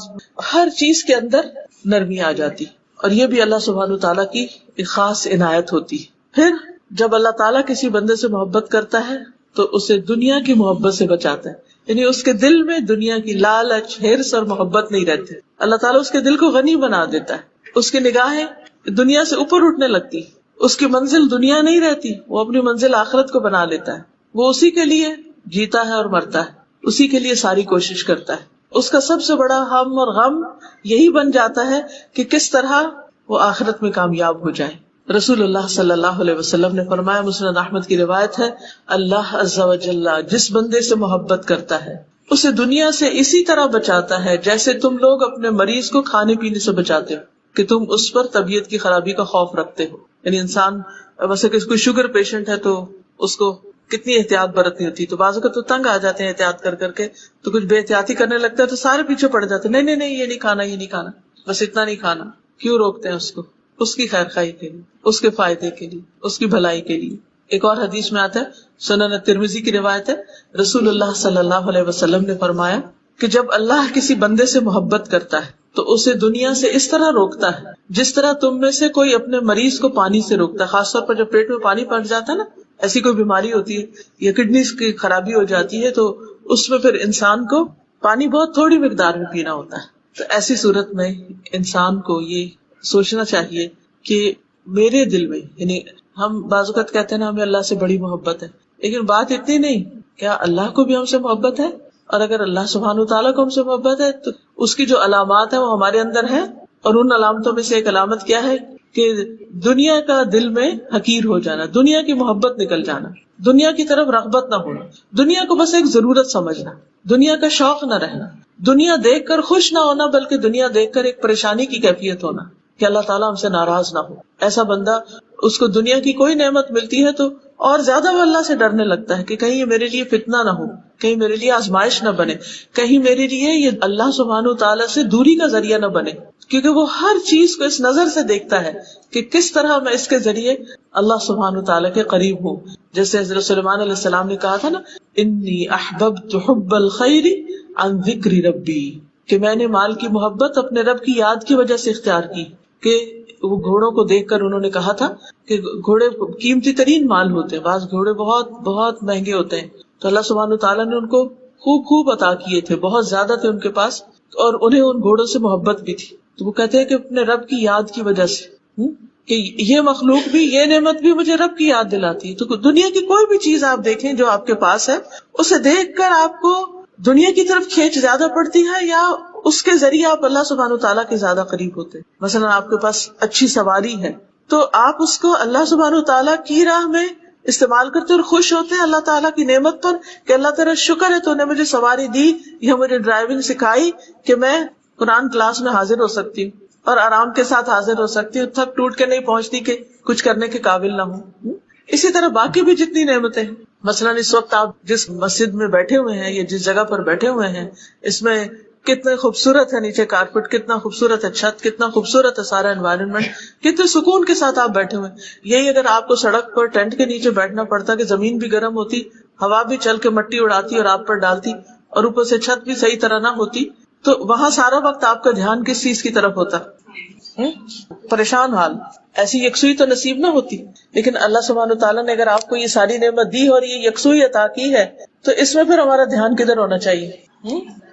ہر چیز کے اندر نرمی آ جاتی۔ اور یہ بھی اللہ سبحانہ تعالیٰ کی ایک خاص عنایت ہوتی۔ پھر جب اللہ تعالیٰ کسی بندے سے محبت کرتا ہے تو اسے دنیا کی محبت سے بچاتا ہے، یعنی اس کے دل میں دنیا کی لالچ، ہرس اور محبت نہیں رہتی۔ اللہ تعالیٰ اس کے دل کو غنی بنا دیتا ہے، اس کی نگاہیں دنیا سے اوپر اٹھنے لگتی، اس کی منزل دنیا نہیں رہتی، وہ اپنی منزل آخرت کو بنا لیتا ہے، وہ اسی کے لیے جیتا ہے اور مرتا ہے، اسی کے لیے ساری کوشش کرتا ہے۔ اس کا سب سے بڑا ہم اور غم یہی بن جاتا ہے کہ کس طرح وہ آخرت میں کامیاب ہو جائے۔ رسول اللہ صلی اللہ علیہ وسلم نے فرمایا، مسند احمد کی روایت ہے، اللہ عز و جل جس بندے سے محبت کرتا ہے اسے دنیا سے اسی طرح بچاتا ہے جیسے تم لوگ اپنے مریض کو کھانے پینے سے بچاتے ہو، کہ تم اس پر طبیعت کی خرابی کا خوف رکھتے ہو۔ یعنی انسان ویسے کہ کوئی شوگر پیشنٹ ہے تو اس کو کتنی احتیاط برتنی ہوتی، تو بعض اوقات تو تنگ آ جاتے ہیں احتیاط کر کر کے، تو کچھ بے احتیاطی کرنے لگتا ہے تو سارے پیچھے پڑ جاتے ہیں، نہیں یہ نہیں کھانا، یہ نہیں کھانا، بس اتنا نہیں کھانا۔ کیوں روکتے ہیں اس کو؟ اس کی خیر خواہی کے لیے، اس کے فائدے کے لیے، اس کی بھلائی کے لیے۔ ایک اور حدیث میں آتا ہے، سنن ترمذی کی روایت ہے، رسول اللہ صلی اللہ علیہ وسلم نے فرمایا کہ جب اللہ کسی بندے سے محبت کرتا ہے تو اسے دنیا سے اس طرح روکتا ہے جس طرح تم میں سے کوئی اپنے مریض کو پانی سے روکتا ہے، خاص طور پر جب پیٹ میں پانی پڑ جاتا ہے نا، ایسی کوئی بیماری ہوتی ہے یا کڈنیز کی خرابی ہو جاتی ہے تو اس میں پھر انسان کو پانی بہت تھوڑی مقدار میں پینا ہوتا ہے۔ تو ایسی صورت میں انسان کو یہ سوچنا چاہیے کہ میرے دل میں، یعنی ہم بعض اوقات کہتے ہیں نا ہمیں اللہ سے بڑی محبت ہے، لیکن بات اتنی نہیں، کیا اللہ کو بھی ہم سے محبت ہے؟ اور اگر اللہ سبحانہ تعالیٰ کو ہم سے محبت ہے تو اس کی جو علامات ہیں وہ ہمارے اندر ہیں، اور ان علامتوں میں سے ایک علامت کیا ہے کہ دنیا کا دل میں حقیر ہو جانا، دنیا کی محبت نکل جانا، دنیا کی طرف رغبت نہ ہونا، دنیا کو بس ایک ضرورت سمجھنا، دنیا کا شوق نہ رہنا۔ دنیا دیکھ کر خوش نہ ہونا بلکہ دنیا دیکھ کر ایک پریشانی کی کیفیت ہونا کہ اللہ تعالیٰ ہم سے ناراض نہ ہو. ایسا بندہ اس کو دنیا کی کوئی نعمت ملتی ہے تو اور زیادہ وہ اللہ سے ڈرنے لگتا ہے کہ کہیں یہ میرے لیے فتنہ نہ ہو, کہیں میرے لیے آزمائش نہ بنے, کہیں میرے لیے یہ اللہ سبحانہ تعالیٰ سے دوری کا ذریعہ نہ بنے, کیونکہ وہ ہر چیز کو اس نظر سے دیکھتا ہے کہ کس طرح میں اس کے ذریعے اللہ سبحانہ تعالیٰ کے قریب ہوں. جیسے حضرت سلیمان علیہ السلام نے کہا تھا نا, انی احببت حب الخیر عن ذکر ربی, کہ میں نے مال کی محبت اپنے رب کی یاد کی وجہ سے اختیار کی. کہ وہ گھوڑوں کو دیکھ کر انہوں نے کہا تھا کہ گھوڑے قیمتی ترین مال ہوتے ہیں, بعض گھوڑے بہت بہت مہنگے ہوتے ہیں, تو اللہ سبحانہ تعالیٰ نے ان کو خوب عطا کیے تھے, بہت زیادہ تھے ان کے پاس, اور انہیں ان گھوڑوں سے محبت بھی تھی. تو وہ کہتے ہیں کہ اپنے رب کی یاد کی وجہ سے کہ یہ مخلوق بھی, یہ نعمت بھی مجھے رب کی یاد دلاتی ہے. تو دنیا کی کوئی بھی چیز آپ دیکھیں جو آپ کے پاس ہے, اسے دیکھ کر آپ کو دنیا کی طرف کھینچ زیادہ پڑتی ہے یا اس کے ذریعے آپ اللہ سبحانہ تعالیٰ کے زیادہ قریب ہوتے ہیں. مثلا آپ کے پاس اچھی سواری ہے تو آپ اس کو اللہ سبحانہ تعالیٰ کی راہ میں استعمال کرتے اور خوش ہوتے ہیں اللہ تعالیٰ کی نعمت پر کہ اللہ تعالیٰ شکر ہے تو نے مجھے سواری دی یا مجھے ڈرائیونگ سکھائی کہ میں قرآن کلاس میں حاضر ہو سکتی ہوں اور آرام کے ساتھ حاضر ہو سکتی ہوں, تھک ٹوٹ کے نہیں پہنچتی کہ کچھ کرنے کے قابل نہ ہوں. اسی طرح باقی بھی جتنی نعمتیں ہیں, مثلا اس وقت آپ جس مسجد میں بیٹھے ہوئے ہیں یا جس جگہ پر بیٹھے ہوئے ہیں, اس میں کتنے خوبصورت ہے نیچے کارپیٹ, کتنا خوبصورت ہے چھت, کتنا خوبصورت ہے سارا انوائرمنٹ, کتنے سکون کے ساتھ آپ بیٹھے ہوئے. یہی اگر آپ کو سڑک پر ٹینٹ کے نیچے بیٹھنا پڑتا کہ زمین بھی گرم ہوتی, ہوا بھی چل کے مٹی اڑاتی اور آپ پر ڈالتی, اور اوپر سے چھت بھی صحیح طرح نہ ہوتی, تو وہاں سارا وقت آپ کا دھیان کس چیز کی طرف ہوتا؟ پریشان حال. ایسی یکسوئی تو نصیب نہ ہوتی. لیکن اللہ سبحانہ تعالیٰ نے اگر آپ کو یہ ساری نعمت دی اور یہ یکسوئی عطا کی ہے تو اس میں پھر ہمارا دھیان کدھر ہونا چاہیے؟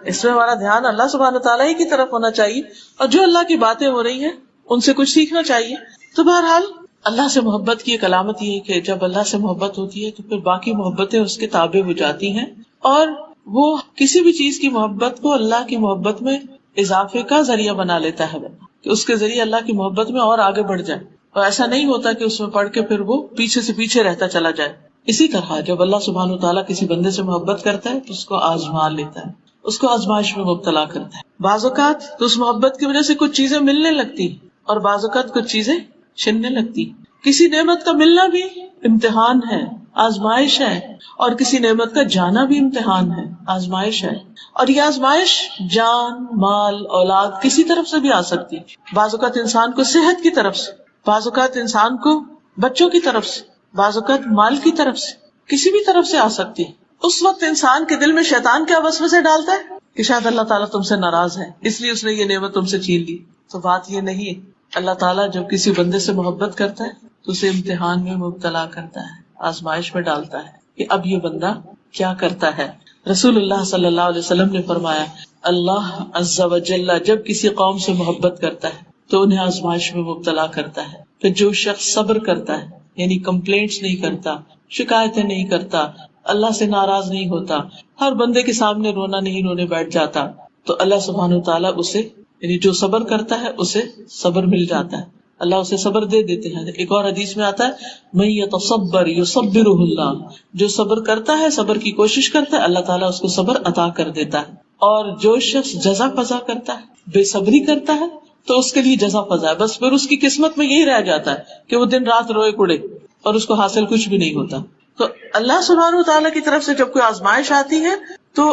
اس میں ہمارا دھیان اللہ سبحانہ تعالیٰ ہی کی طرف ہونا چاہیے, اور جو اللہ کی باتیں ہو رہی ہیں ان سے کچھ سیکھنا چاہیے. تو بہرحال اللہ سے محبت کی ایک علامت یہ ہے کہ جب اللہ سے محبت ہوتی ہے تو پھر باقی محبتیں اس کے تابع ہو جاتی ہیں, اور وہ کسی بھی چیز کی محبت کو اللہ کی محبت میں اضافے کا ذریعہ بنا لیتا ہے, کہ اس کے ذریعے اللہ کی محبت میں اور آگے بڑھ جائے. اور ایسا نہیں ہوتا کہ اس میں پڑھ کے پھر وہ پیچھے سے پیچھے رہتا چلا جائے. اسی طرح جب اللہ سبحانہ تعالیٰ کسی بندے سے محبت کرتا ہے تو اس کو آزما لیتا ہے, اس کو آزمائش میں مبتلا کرتا ہے. بعض اوقات تو اس محبت کی وجہ سے کچھ چیزیں ملنے لگتی اور بعض اوقات کچھ چیزیں چھننے لگتی. کسی نعمت کا ملنا بھی امتحان ہے, آزمائش ہے, اور کسی نعمت کا جانا بھی امتحان ہے, آزمائش ہے. اور یہ آزمائش جان, مال, اولاد کسی طرف سے بھی آ سکتی. بعض اوقات انسان کو صحت کی طرف سے, بعض اوقات انسان کو بچوں کی طرف سے, بعض اوقات مال کی طرف سے, کسی بھی طرف سے آ سکتی. اس وقت انسان کے دل میں شیطان کیا وسوسے ڈالتا ہے کہ شاید اللہ تعالیٰ تم سے ناراض ہے اس لیے اس نے یہ نعمت تم سے چھین لی. تو بات یہ نہیں ہے. اللہ تعالیٰ جب کسی بندے سے محبت کرتا ہے تو اسے امتحان میں مبتلا کرتا ہے, آزمائش میں ڈالتا ہے کہ اب یہ بندہ کیا کرتا ہے. رسول اللہ صلی اللہ علیہ وسلم نے فرمایا, اللہ عز و جل جب کسی قوم سے محبت کرتا ہے تو انہیں آزمائش میں مبتلا کرتا ہے. پھر جو شخص صبر کرتا ہے, یعنی کمپلینٹس نہیں کرتا, شکایتیں نہیں کرتا, اللہ سے ناراض نہیں ہوتا, ہر بندے کے سامنے رونا نہیں رونے بیٹھ جاتا, تو اللہ سبحانہ تعالیٰ اسے, یعنی جو صبر کرتا ہے اسے صبر مل جاتا ہے, اللہ اسے صبر دے دیتے ہیں. ایک اور حدیث میں آتا ہے, من یتصبر یصبرہ اللہ, جو صبر کرتا ہے, صبر کی کوشش کرتا ہے, اللہ تعالیٰ اس کو صبر عطا کر دیتا ہے. اور جو شخص جزا فضا کرتا ہے, بے صبری کرتا ہے, تو اس کے لیے جزا فضا ہے, بس پھر اس کی قسمت میں یہی رہ جاتا ہے کہ وہ دن رات روئے کڑے اور اس کو حاصل کچھ بھی نہیں ہوتا. تو اللہ سبحانہ تعالیٰ کی طرف سے جب کوئی آزمائش آتی ہے تو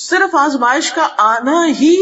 صرف آزمائش کا آنا ہی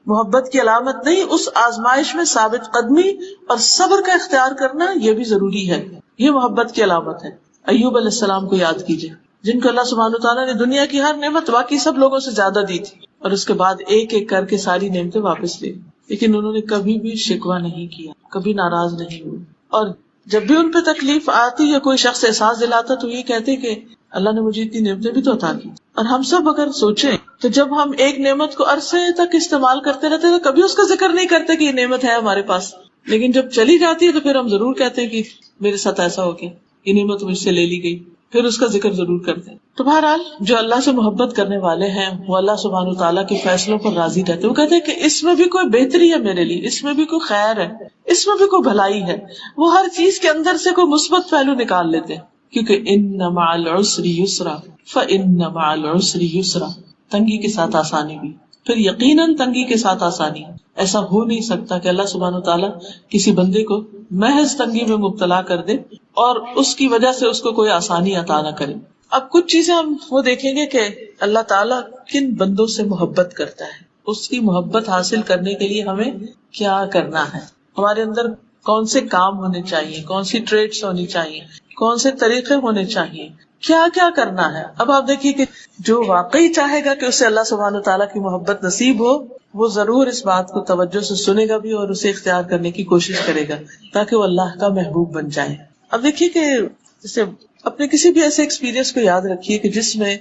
محبت کی علامت نہیں, اس آزمائش میں ثابت قدمی اور صبر کا اختیار کرنا یہ بھی ضروری ہے, یہ محبت کی علامت ہے. ایوب علیہ السلام کو یاد کیجئے, جن کو اللہ سبحانہ تعالیٰ نے دنیا کی ہر نعمت باقی سب لوگوں سے زیادہ دی تھی, اور اس کے بعد ایک ایک کر کے ساری نعمتیں واپس لی, لیکن انہوں نے کبھی بھی شکوہ نہیں کیا, کبھی ناراض نہیں ہوئے. اور جب بھی ان پہ تکلیف آتی یا کوئی شخص احساس دلاتا تو یہ کہتے کہ اللہ نے مجھے اتنی نعمتیں بھی تو عطا کی. اور ہم سب اگر سوچیں تو جب ہم ایک نعمت کو عرصے تک استعمال کرتے رہتے تو کبھی اس کا ذکر نہیں کرتے کہ یہ نعمت ہے ہمارے پاس, لیکن جب چلی جاتی ہے تو پھر ہم ضرور کہتے ہیں کہ میرے ساتھ ایسا ہو گیا, یہ نعمت مجھ سے لے لی گئی, پھر اس کا ذکر ضرور کرتے ہیں. تو بہرحال جو اللہ سے محبت کرنے والے ہیں وہ اللہ سبحانہ تعالیٰ کے فیصلوں پر راضی رہتے ہیں. وہ کہتے ہیں کہ اس میں بھی کوئی بہتری ہے میرے لیے, اس میں بھی کوئی خیر ہے, اس میں بھی کوئی بھلائی ہے. وہ ہر چیز کے اندر سے کوئی مثبت پہلو نکال لیتے ہیں, کیونکہ ان مع العسر یسرا فان مع العسر یسرا, تنگی کے ساتھ آسانی بھی, پھر یقیناً تنگی کے ساتھ آسانی. ایسا ہو نہیں سکتا کہ اللہ سبحانہ تعالیٰ کسی بندے کو محض تنگی میں مبتلا کر دے اور اس کی وجہ سے اس کو کوئی آسانی عطا نہ کرے. اب کچھ چیزیں ہم وہ دیکھیں گے کہ اللہ تعالیٰ کن بندوں سے محبت کرتا ہے, اس کی محبت حاصل کرنے کے لیے ہمیں کیا کرنا ہے, ہمارے اندر کون سے کام ہونے چاہیے, کون سی ٹریٹس ہونی چاہیے, کون سے طریقے ہونے چاہیے, کیا کیا کرنا ہے. اب آپ دیکھیے کہ جو واقعی چاہے گا کہ اسے اللہ سبحانہ تعالیٰ کی محبت نصیب ہو, وہ ضرور اس بات کو توجہ سے سنے گا بھی اور اسے اختیار کرنے کی کوشش کرے گا تاکہ وہ اللہ کا محبوب بن جائے. اب دیکھیے کہ جیسے اپنے کسی بھی ایسے ایکسپیرینس کو یاد رکھیے کہ جس میں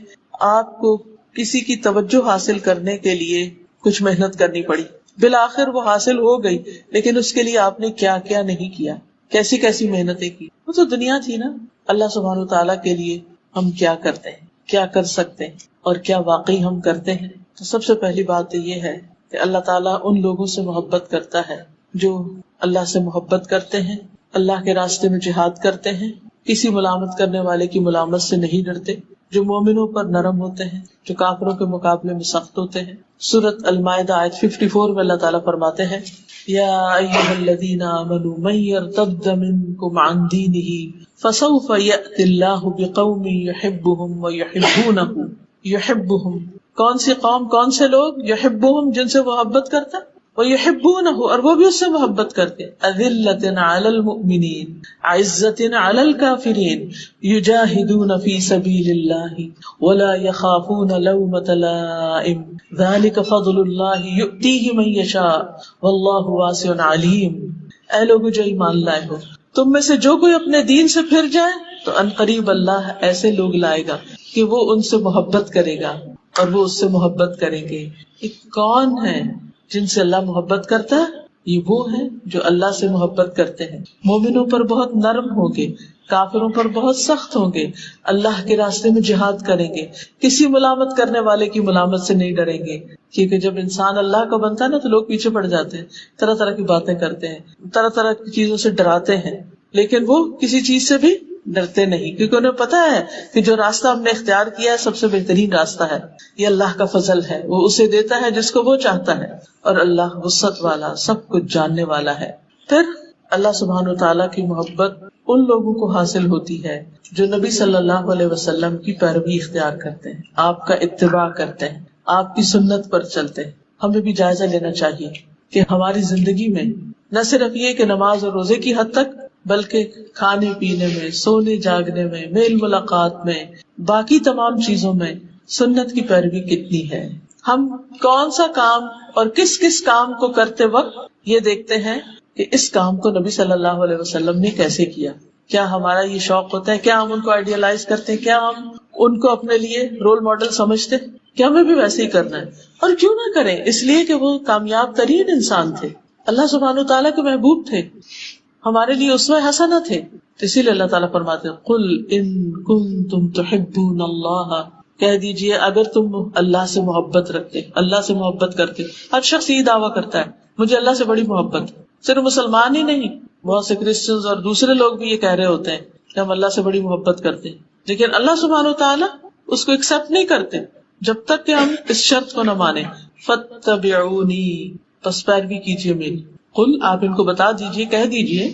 آپ کو کسی کی توجہ حاصل کرنے کے لیے کچھ محنت کرنی پڑی, بالآخر وہ حاصل ہو گئی, لیکن اس کے لیے آپ نے کیا کیا نہیں کیا, کیسی کیسی محنتیں کی. وہ تو دنیا تھی نا. اللہ سبحانہ تعالیٰ کے لیے ہم کیا کرتے ہیں, کیا کر سکتے ہیں اور کیا واقعی ہم کرتے ہیں. تو سب سے پہلی بات تو یہ ہے کہ اللہ تعالیٰ ان لوگوں سے محبت کرتا ہے جو اللہ سے محبت کرتے ہیں, اللہ کے راستے میں جہاد کرتے ہیں, کسی ملامت کرنے والے کی ملامت سے نہیں ڈرتے, جو مومنوں پر نرم ہوتے ہیں, جو کافروں کے مقابلے میں سخت ہوتے ہیں. سورۃ المائدہ آیت 54 میں اللہ تعالیٰ فرماتے ہیں, یا ایھا الذین آمنوا من یرتد منکم عن دینہ فسوف یأتی اللہ بقوم یحبهم ویحبونہ. یحبهم کون سی قوم, کون سے لوگ, یحبهم جن سے محبت کرتا, ویحبونہ اور وہ بھی اس سے محبت کرتے, اذلۃ علی المؤمنین عزۃ علی الکافرین یجاہدون فی سبیل اللہ ولا یخافون لومۃ لائم ذلک فضل اللہ یؤتیہ من یشاء واللہ واسع علیم. اے لوگو جو ایمان لائے ہو, تم میں سے جو کوئی اپنے دین سے پھر جائے تو عنقریب اللہ ایسے لوگ لائے گا کہ وہ ان سے محبت کرے گا اور وہ اس سے محبت کریں گے. کون ہے جن سے اللہ محبت کرتا ہے؟ یہ وہ ہیں جو اللہ سے محبت کرتے ہیں, مومنوں پر بہت نرم ہوں گے, کافروں پر بہت سخت ہوں گے, اللہ کے راستے میں جہاد کریں گے, کسی ملامت کرنے والے کی ملامت سے نہیں ڈریں گے. کیونکہ جب انسان اللہ کا بنتا ہے نا تو لوگ پیچھے پڑ جاتے ہیں, طرح طرح کی باتیں کرتے ہیں, طرح طرح کی چیزوں سے ڈراتے ہیں, لیکن وہ کسی چیز سے بھی ڈرتے نہیں, کیونکہ انہیں پتا ہے کہ جو راستہ ہم نے اختیار کیا ہے سب سے بہترین راستہ ہے, یہ اللہ کا فضل ہے, وہ اسے دیتا ہے جس کو وہ چاہتا ہے, اور اللہ وسعت والا, سب کچھ جاننے والا ہے. پھر اللہ سبحانہ وتعالیٰ کی محبت ان لوگوں کو حاصل ہوتی ہے جو نبی صلی اللہ علیہ وسلم کی پیروی اختیار کرتے ہیں, آپ کا اتباع کرتے ہیں, آپ کی سنت پر چلتے ہیں. ہمیں بھی جائزہ لینا چاہیے کہ ہماری زندگی میں نہ صرف یہ کہ نماز اور روزے کی حد تک, بلکہ کھانے پینے میں, سونے جاگنے میں, میل ملاقات میں, باقی تمام چیزوں میں سنت کی پیروی کتنی ہے. ہم کون سا کام اور کس کس کام کو کرتے وقت یہ دیکھتے ہیں کہ اس کام کو نبی صلی اللہ علیہ وسلم نے کیسے کیا, کیا ہمارا یہ شوق ہوتا ہے, کیا ہم ان کو آئیڈیالائز کرتے ہیں, کیا ہم ان کو اپنے لیے رول ماڈل سمجھتے ہیں, کیا ہمیں بھی ویسے ہی کرنا ہے. اور کیوں نہ کریں, اس لیے کہ وہ کامیاب ترین انسان تھے, اللہ سبحانہ تعالیٰ کے محبوب تھے, ہمارے لیے اسوہ حسنہ تھے. اسی لیے اللہ تعالیٰ فرماتے ہیں, قل ان کنتم تحبون اللہ, کہہ دیجئے اگر تم اللہ سے محبت رکھتے, اللہ سے محبت کرتے. ہر شخص یہ دعویٰ کرتا ہے مجھے اللہ سے بڑی محبت, صرف مسلمان ہی نہیں, بہت سے کرسچنز اور دوسرے لوگ بھی یہ کہہ رہے ہوتے ہیں کہ ہم اللہ سے بڑی محبت کرتے ہیں, لیکن اللہ سبحانہ وتعالیٰ اس کو ایکسپٹ نہیں کرتے جب تک کہ ہم اس شرط کو نہ مانیں, فاتبعونی, پس پیروی کیجیے میری. قل, آپ ان کو بتا دیجیے, کہہ دیجیے,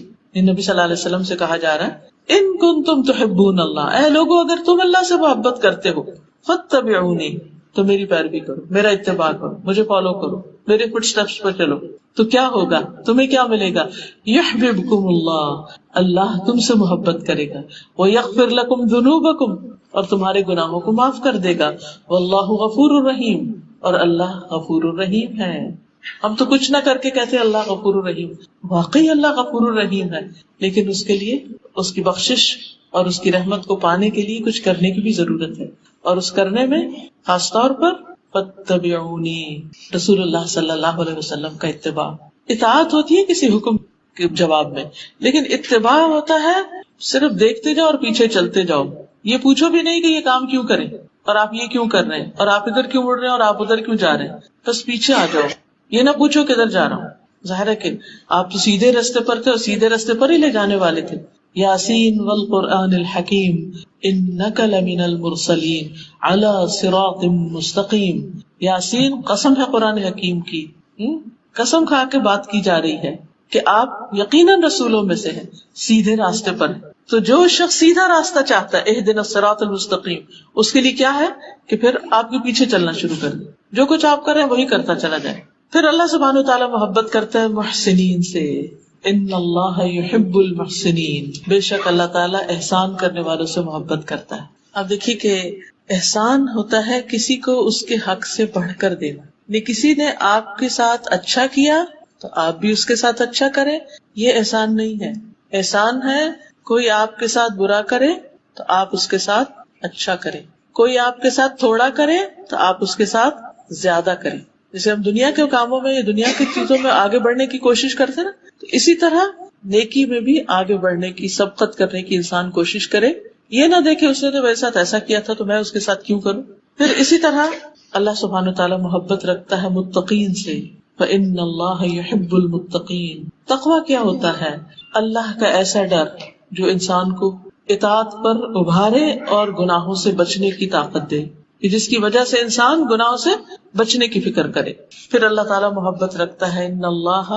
نبی صلی اللہ علیہ وسلم سے کہا جا رہا ہے, ان کنتم تحبون اللہ, اے لوگو اگر تم اللہ سے محبت کرتے ہو, فاتبعونی, تو میری پیروی کرو, میرا اتباع کرو, مجھے فالو کرو, میرے فٹ سٹیپس پر چلو. تو کیا ہوگا, تمہیں کیا ملے گا, یحببکم اللہ, اللہ تم سے محبت کرے گا, ویغفر لکم ذنوبکم, اور تمہارے گناہوں کو معاف کر دے گا, واللہ غفور الرحیم, اور اللہ غفور الرحیم ہے. ہم تو کچھ نہ کر کے کہتے ہیں اللہ غفور الرحیم, واقعی اللہ غفور الرحیم ہے, لیکن اس کے لیے اس کی بخشش اور اس کی رحمت کو پانے کے لیے کچھ کرنے کی بھی ضرورت ہے, اور اس کرنے میں خاص طور پر فاتبعونی, رسول اللہ صلی اللہ علیہ وسلم کا اتباع. اطاعت ہوتی ہے کسی حکم کے جواب میں, لیکن اتباع ہوتا ہے صرف دیکھتے جاؤ اور پیچھے چلتے جاؤ, یہ پوچھو بھی نہیں کہ یہ کام کیوں کریں, اور آپ یہ کیوں کر رہے ہیں, اور آپ ادھر کیوں مڑ رہے ہیں, اور آپ ادھر کیوں جا رہے ہیں, بس پیچھے آ جاؤ, یہ نہ پوچھو کدھر جا رہا ہوں. ظاہر ہے کہ آپ تو سیدھے راستے پر تھے اور سیدھے راستے پر ہی لے جانے والے تھے, یاسین والقرآن الحکیم انک لمن المرسلین علی صراط مستقیم. یاسین قسم ہے قرآن حکیم کی، قسم کھا کے بات کی جا رہی ہے کہ آپ یقیناً رسولوں میں سے ہیں، سیدھے راستے پر. تو جو شخص سیدھا راستہ چاہتا ہے اہدنا الصراط المستقیم، اس کے لیے کیا ہے کہ پھر آپ کے پیچھے چلنا شروع کر دیں، جو کچھ آپ کریں وہی کرتا چلا جائے. پھر اللہ سبحانہ وتعالیٰ محبت کرتا ہے محسنین سے. ان اللہ یحب المحسنین، بے شک اللہ تعالیٰ احسان کرنے والوں سے محبت کرتا ہے. اب دیکھیے کہ احسان ہوتا ہے کسی کو اس کے حق سے بڑھ کر دینا. کسی نے آپ کے ساتھ اچھا کیا تو آپ بھی اس کے ساتھ اچھا کریں، یہ احسان نہیں ہے. احسان ہے کوئی آپ کے ساتھ برا کرے تو آپ اس کے ساتھ اچھا کریں، کوئی آپ کے ساتھ تھوڑا کرے تو آپ اس کے ساتھ زیادہ کریں. جیسے ہم دنیا کے کاموں میں یا دنیا کی چیزوں میں آگے بڑھنے کی کوشش کرتے نا، تو اسی طرح نیکی میں بھی آگے بڑھنے کی، سبقت کرنے کی انسان کوشش کرے. یہ نہ دیکھے اس نے تو میرے ساتھ ایسا کیا تھا تو میں اس کے ساتھ کیوں کروں. پھر اسی طرح اللہ سبحانہ وتعالیٰ محبت رکھتا ہے متقین سے. فإن اللہ یحب المتقین. تقویٰ کیا ہوتا ہے؟ اللہ کا ایسا ڈر جو انسان کو اطاعت پر ابھارے اور گناہوں سے بچنے کی طاقت دے، جس کی وجہ سے انسان گناہوں سے بچنے کی فکر کرے. پھر اللہ تعالیٰ محبت رکھتا ہے ان اللہ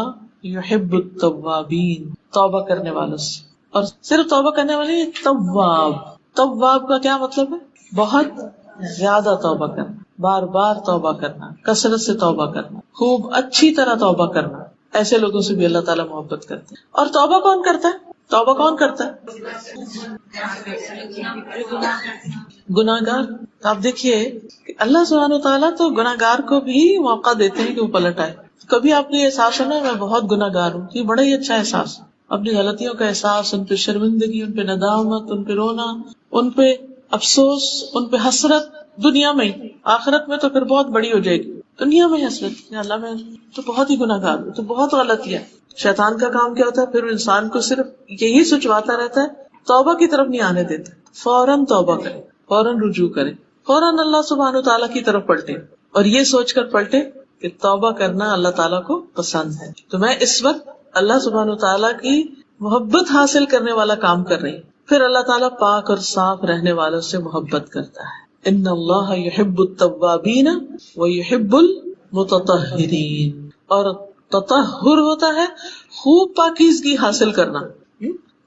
یحب التوابین، توبہ کرنے والوں سے. اور صرف توبہ کرنے والے، تواب، تواب کا کیا مطلب ہے؟ بہت زیادہ توبہ کرنا، بار بار توبہ کرنا، کثرت سے توبہ کرنا، خوب اچھی طرح توبہ کرنا. ایسے لوگوں سے بھی اللہ تعالیٰ محبت کرتے ہیں. اور توبہ کون کرتا ہے؟ توبہ کون کرتا ہے؟ گناہ گار. آپ دیکھیے کہ اللہ سبحانہ وتعالیٰ تو گناہ گار کو بھی موقع دیتے ہیں کہ وہ پلٹ آئے. کبھی آپ نے یہ احساس ہونا میں بہت گناہ گار ہوں، یہ بڑا ہی اچھا احساس، اپنی غلطیوں کا احساس، ان پہ شرمندگی، ان پہ ندامت، ان پہ رونا، ان پہ افسوس، ان پہ حسرت. دنیا میں ہی، آخرت میں تو پھر بہت بڑی ہو جائے گی. دنیا میں حسرت کہ اللہ میں تو بہت ہی گناہ گار ہوں، تو بہت غلطیاں. شیطان کا کام کیا ہوتا ہے؟ پھر انسان کو صرف یہی سوچواتا رہتا ہے، توبہ کی طرف نہیں آنے دیتا. فوراً توبہ کرے، فوراً رجوع کرے، فوراً اللہ سبحانہ وتعالیٰ کی طرف پلٹے، اور یہ سوچ کر پلٹے کہ توبہ کرنا اللہ تعالیٰ کو پسند ہے. تو میں اس وقت اللہ سبحانہ وتعالیٰ کی محبت حاصل کرنے والا کام کر رہی ہوں. پھر اللہ تعالیٰ پاک اور صاف رہنے والوں سے محبت کرتا ہے. ان اللہ یحب التوابین ویحب المتطہرین. اور تطہر ہوتا ہے خوب پاکیزگی حاصل کرنا،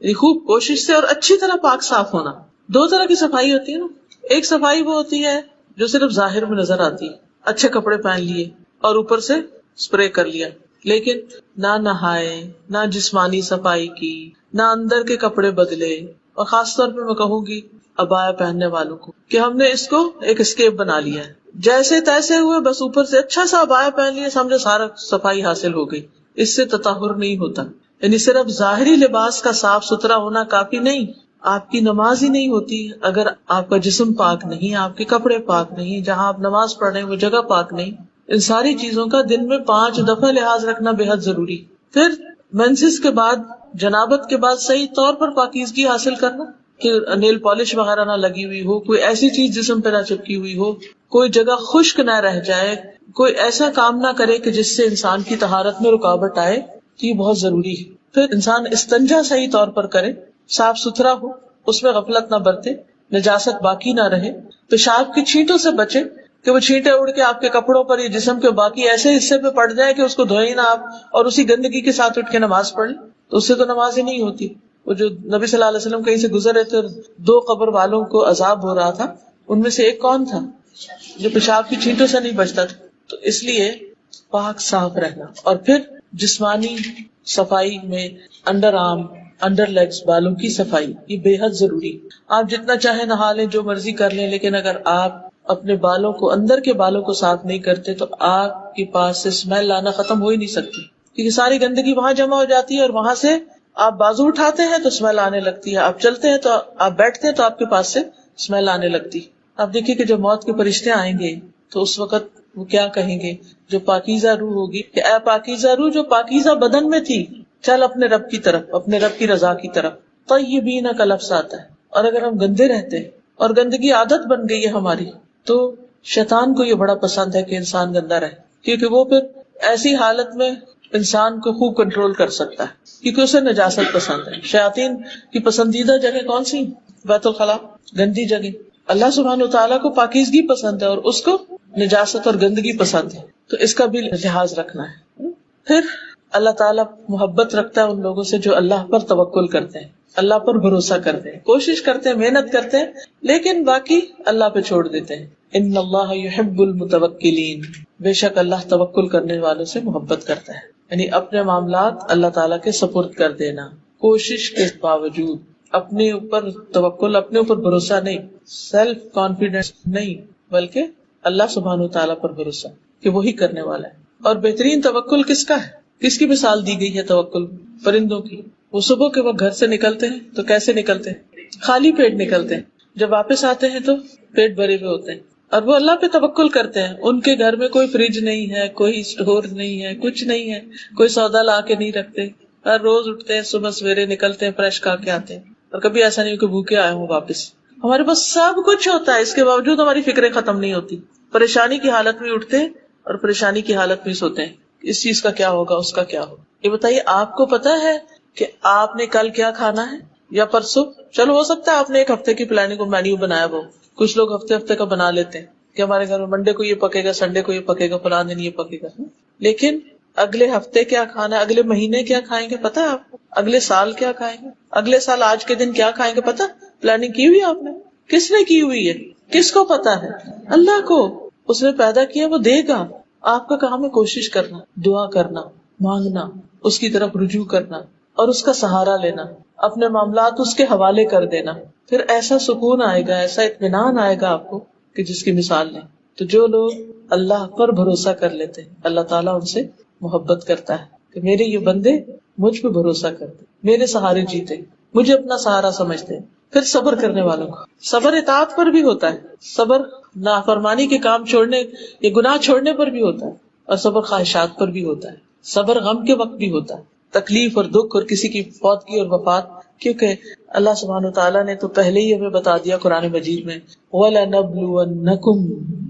خوب کوشش سے اور اچھی طرح پاک صاف ہونا. دو طرح کی صفائی ہوتی ہے نا. ایک صفائی وہ ہوتی ہے جو صرف ظاہر میں نظر آتی ہے، اچھے کپڑے پہن لیے اور اوپر سے اسپرے کر لیا، لیکن نہ نہائے، نہ جسمانی صفائی کی، نہ اندر کے کپڑے بدلے. اور خاص طور پہ میں کہوں گی عبایا پہننے والوں کو کہ ہم نے اس کو ایک اسکیپ بنا لیا ہے. جیسے تیسے ہوئے، بس اوپر سے اچھا سا عبایا پہن لیا، سمجھے سارا صفائی حاصل ہو گئی. اس سے تطہر نہیں ہوتا. یعنی صرف ظاہری لباس کا صاف ستھرا ہونا کافی نہیں. آپ کی نماز ہی نہیں ہوتی اگر آپ کا جسم پاک نہیں، آپ کے کپڑے پاک نہیں، جہاں آپ نماز پڑھ رہے ہیں وہ جگہ پاک نہیں. ان ساری چیزوں کا دن میں 5 دفعہ لحاظ رکھنا بے حد ضروری. پھر مینسز کے بعد، جنابت کے بعد صحیح طور پر پاکیزگی حاصل کرنا کہ نیل پالش وغیرہ نہ لگی ہوئی ہو، کوئی ایسی چیز جسم پہ نہ چپکی ہوئی ہو، کوئی جگہ خشک نہ رہ جائے، کوئی ایسا کام نہ کرے کہ جس سے انسان کی طہارت میں رکاوٹ آئے. تو یہ بہت ضروری ہے. پھر انسان استنجا صحیح طور پر کرے، صاف ستھرا ہو، اس میں غفلت نہ برتے، نجاست باقی نہ رہے. پیشاب کی چھینٹوں سے بچے کہ وہ چھینٹیں اڑ کے آپ کے کپڑوں پر یا جسم کے باقی ایسے حصے پہ پڑ جائے کہ اس کو دھوئے نہ آپ اور اسی گندگی کے ساتھ اٹھ کے نماز پڑھ لیں، تو اس سے تو نماز ہی نہیں ہوتی. وہ جو نبی صلی اللہ علیہ وسلم کہیں سے گزر رہے تھے اور 2 قبر والوں کو عذاب ہو رہا تھا، ان میں سے ایک کون تھا؟ جو پیشاب کی چھینٹوں سے نہیں بچتا تھا. تو اس لیے پاک صاف رہنا. اور پھر جسمانی صفائی میں انڈر آرم، انڈر لیگز، بالوں کی صفائی، یہ بے حد ضروری. آپ جتنا چاہے نہا لیں، جو مرضی کر لیں، لیکن اگر آپ اپنے بالوں کو، اندر کے بالوں کو صاف نہیں کرتے تو آپ کے پاس سے اسمیل آنا ختم ہو ہی نہیں سکتی، کیونکہ ساری گندگی وہاں جمع ہو جاتی ہے اور وہاں سے آپ بازو اٹھاتے ہیں تو اسمیل آنے لگتی ہے، آپ چلتے ہیں تو آپ بیٹھتے ہیں تو آپ کے پاس سے اسمیل آنے لگتی. آپ دیکھیے کہ جب موت کے فرشتے آئیں گے تو اس وقت وہ کیا کہیں گے؟ جو پاکیزہ روح ہوگی کہ اے پاکیزہ روح جو پاکیزہ بدن میں تھی، چل اپنے رب کی طرف، اپنے رب کی رضا کی طرف. طیبین کا لفظ آتا ہے. اور اگر ہم گندے رہتے ہیں اور گندگی عادت بن گئی ہے ہماری، تو شیطان کو یہ بڑا پسند ہے کہ انسان گندا رہے، کیونکہ وہ پھر ایسی حالت میں انسان کو خوب کنٹرول کر سکتا ہے، کیونکہ اسے نجاست پسند ہے. شیاطین کی پسندیدہ جگہ کون سی؟ بیت الخلاء، گندی جگہ. اللہ سبحانہ وتعالیٰ کو پاکیزگی پسند ہے اور اس کو نجاست اور گندگی پسند ہے، تو اس کا بھی لحاظ رکھنا ہے. پھر اللہ تعالیٰ محبت رکھتا ہے ان لوگوں سے جو اللہ پر توکل کرتے ہیں، اللہ پر بھروسہ کرتے ہیں، کوشش کرتے ہیں، محنت کرتے ہیں، لیکن باقی اللہ پہ چھوڑ دیتے ہیں. ان اللہ یحب المتوکلین، بے شک اللہ توکل کرنے والوں سے محبت کرتا ہے. یعنی اپنے معاملات اللہ تعالیٰ کے سپرد کر دینا، کوشش کے باوجود. اپنے اوپر توکل، اپنے اوپر بھروسہ نہیں، سیلف کانفیڈنس نہیں، بلکہ اللہ سبحانہ وتعالیٰ پر بھروسہ کہ وہی کرنے والا ہے. اور بہترین توکل کس کا ہے؟ کس کی مثال دی گئی ہے توکل؟ پرندوں کی. وہ صبح کے وقت گھر سے نکلتے ہیں تو کیسے نکلتے ہیں؟ خالی پیٹ نکلتے ہیں. جب واپس آتے ہیں تو پیٹ بھرے ہوئے ہوتے ہیں، اور وہ اللہ پہ توکل کرتے ہیں. ان کے گھر میں کوئی فریج نہیں ہے، کوئی اسٹور نہیں ہے، کچھ نہیں ہے، کوئی سودا لا کے نہیں رکھتے. ہر روز اٹھتے ہیں، صبح سویرے نکلتے ہیں، فریش کھا کے آتے ہیں، اور کبھی ایسا نہیں کہ بھوکے آئے ہوں واپس. ہمارے پاس سب کچھ ہوتا ہے، اس کے باوجود ہماری فکریں ختم نہیں ہوتی. پریشانی کی حالت میں اٹھتے ہیں اور پریشانی کی حالت میں سوتے ہیں، اس چیز کا کیا ہوگا، اس کا کیا ہوگا. یہ بتائیے آپ کو پتا ہے کہ آپ نے کل کیا کھانا ہے یا پرسوں؟ چلو ہو سکتا ہے آپ نے ایک ہفتے کی پلاننگ کو مینیو بنایا، وہ کچھ لوگ ہفتے ہفتے کا بنا لیتے ہیں کہ ہمارے گھر میں منڈے کو یہ پکے گا، سنڈے کو یہ پکے گا، فلاں دن یہ پکے گا. لیکن اگلے ہفتے کیا کھانا ہے، اگلے مہینے کیا کھائیں گے پتا ہے آپ کو؟ اگلے سال کیا کھائیں گے، اگلے سال آج کے دن کیا کھائیں گے پتا؟ پلاننگ کی ہوئی آپ نے؟ کس نے کی ہوئی ہے؟ کس کو پتا ہے؟ اللہ کو. اس نے پیدا کیا، وہ دے گا. آپ کا کام ہے کوشش کرنا، دعا کرنا، مانگنا، اس کی طرف رجوع کرنا اور اس کا سہارا لینا، اپنے معاملات اس کے حوالے کر دینا. پھر ایسا سکون آئے گا، ایسا اطمینان آئے گا آپ کو کہ جس کی مثال نہیں. تو جو لوگ اللہ پر بھروسہ کر لیتے ہیں، اللہ تعالیٰ ان سے محبت کرتا ہے کہ میرے یہ بندے مجھ پہ بھروسہ کرتے، میرے سہارے جیتے، مجھے اپنا سہارا سمجھتے. پھر صبر کرنے والوں کا صبر اطاعت پر بھی ہوتا ہے، صبر نافرمانی کے کام چھوڑنے یا گناہ چھوڑنے پر بھی ہوتا ہے، اور صبر خواہشات پر بھی ہوتا ہے. صبر غم کے وقت بھی ہوتا ہے، تکلیف اور دکھ اور کسی کی فوتگی اور وفات. کیونکہ اللہ سبحانہ وتعالیٰ نے تو پہلے ہی ہمیں بتا دیا قرآن مجید میں، وَلَنَبْلُوَنَّكُمْ،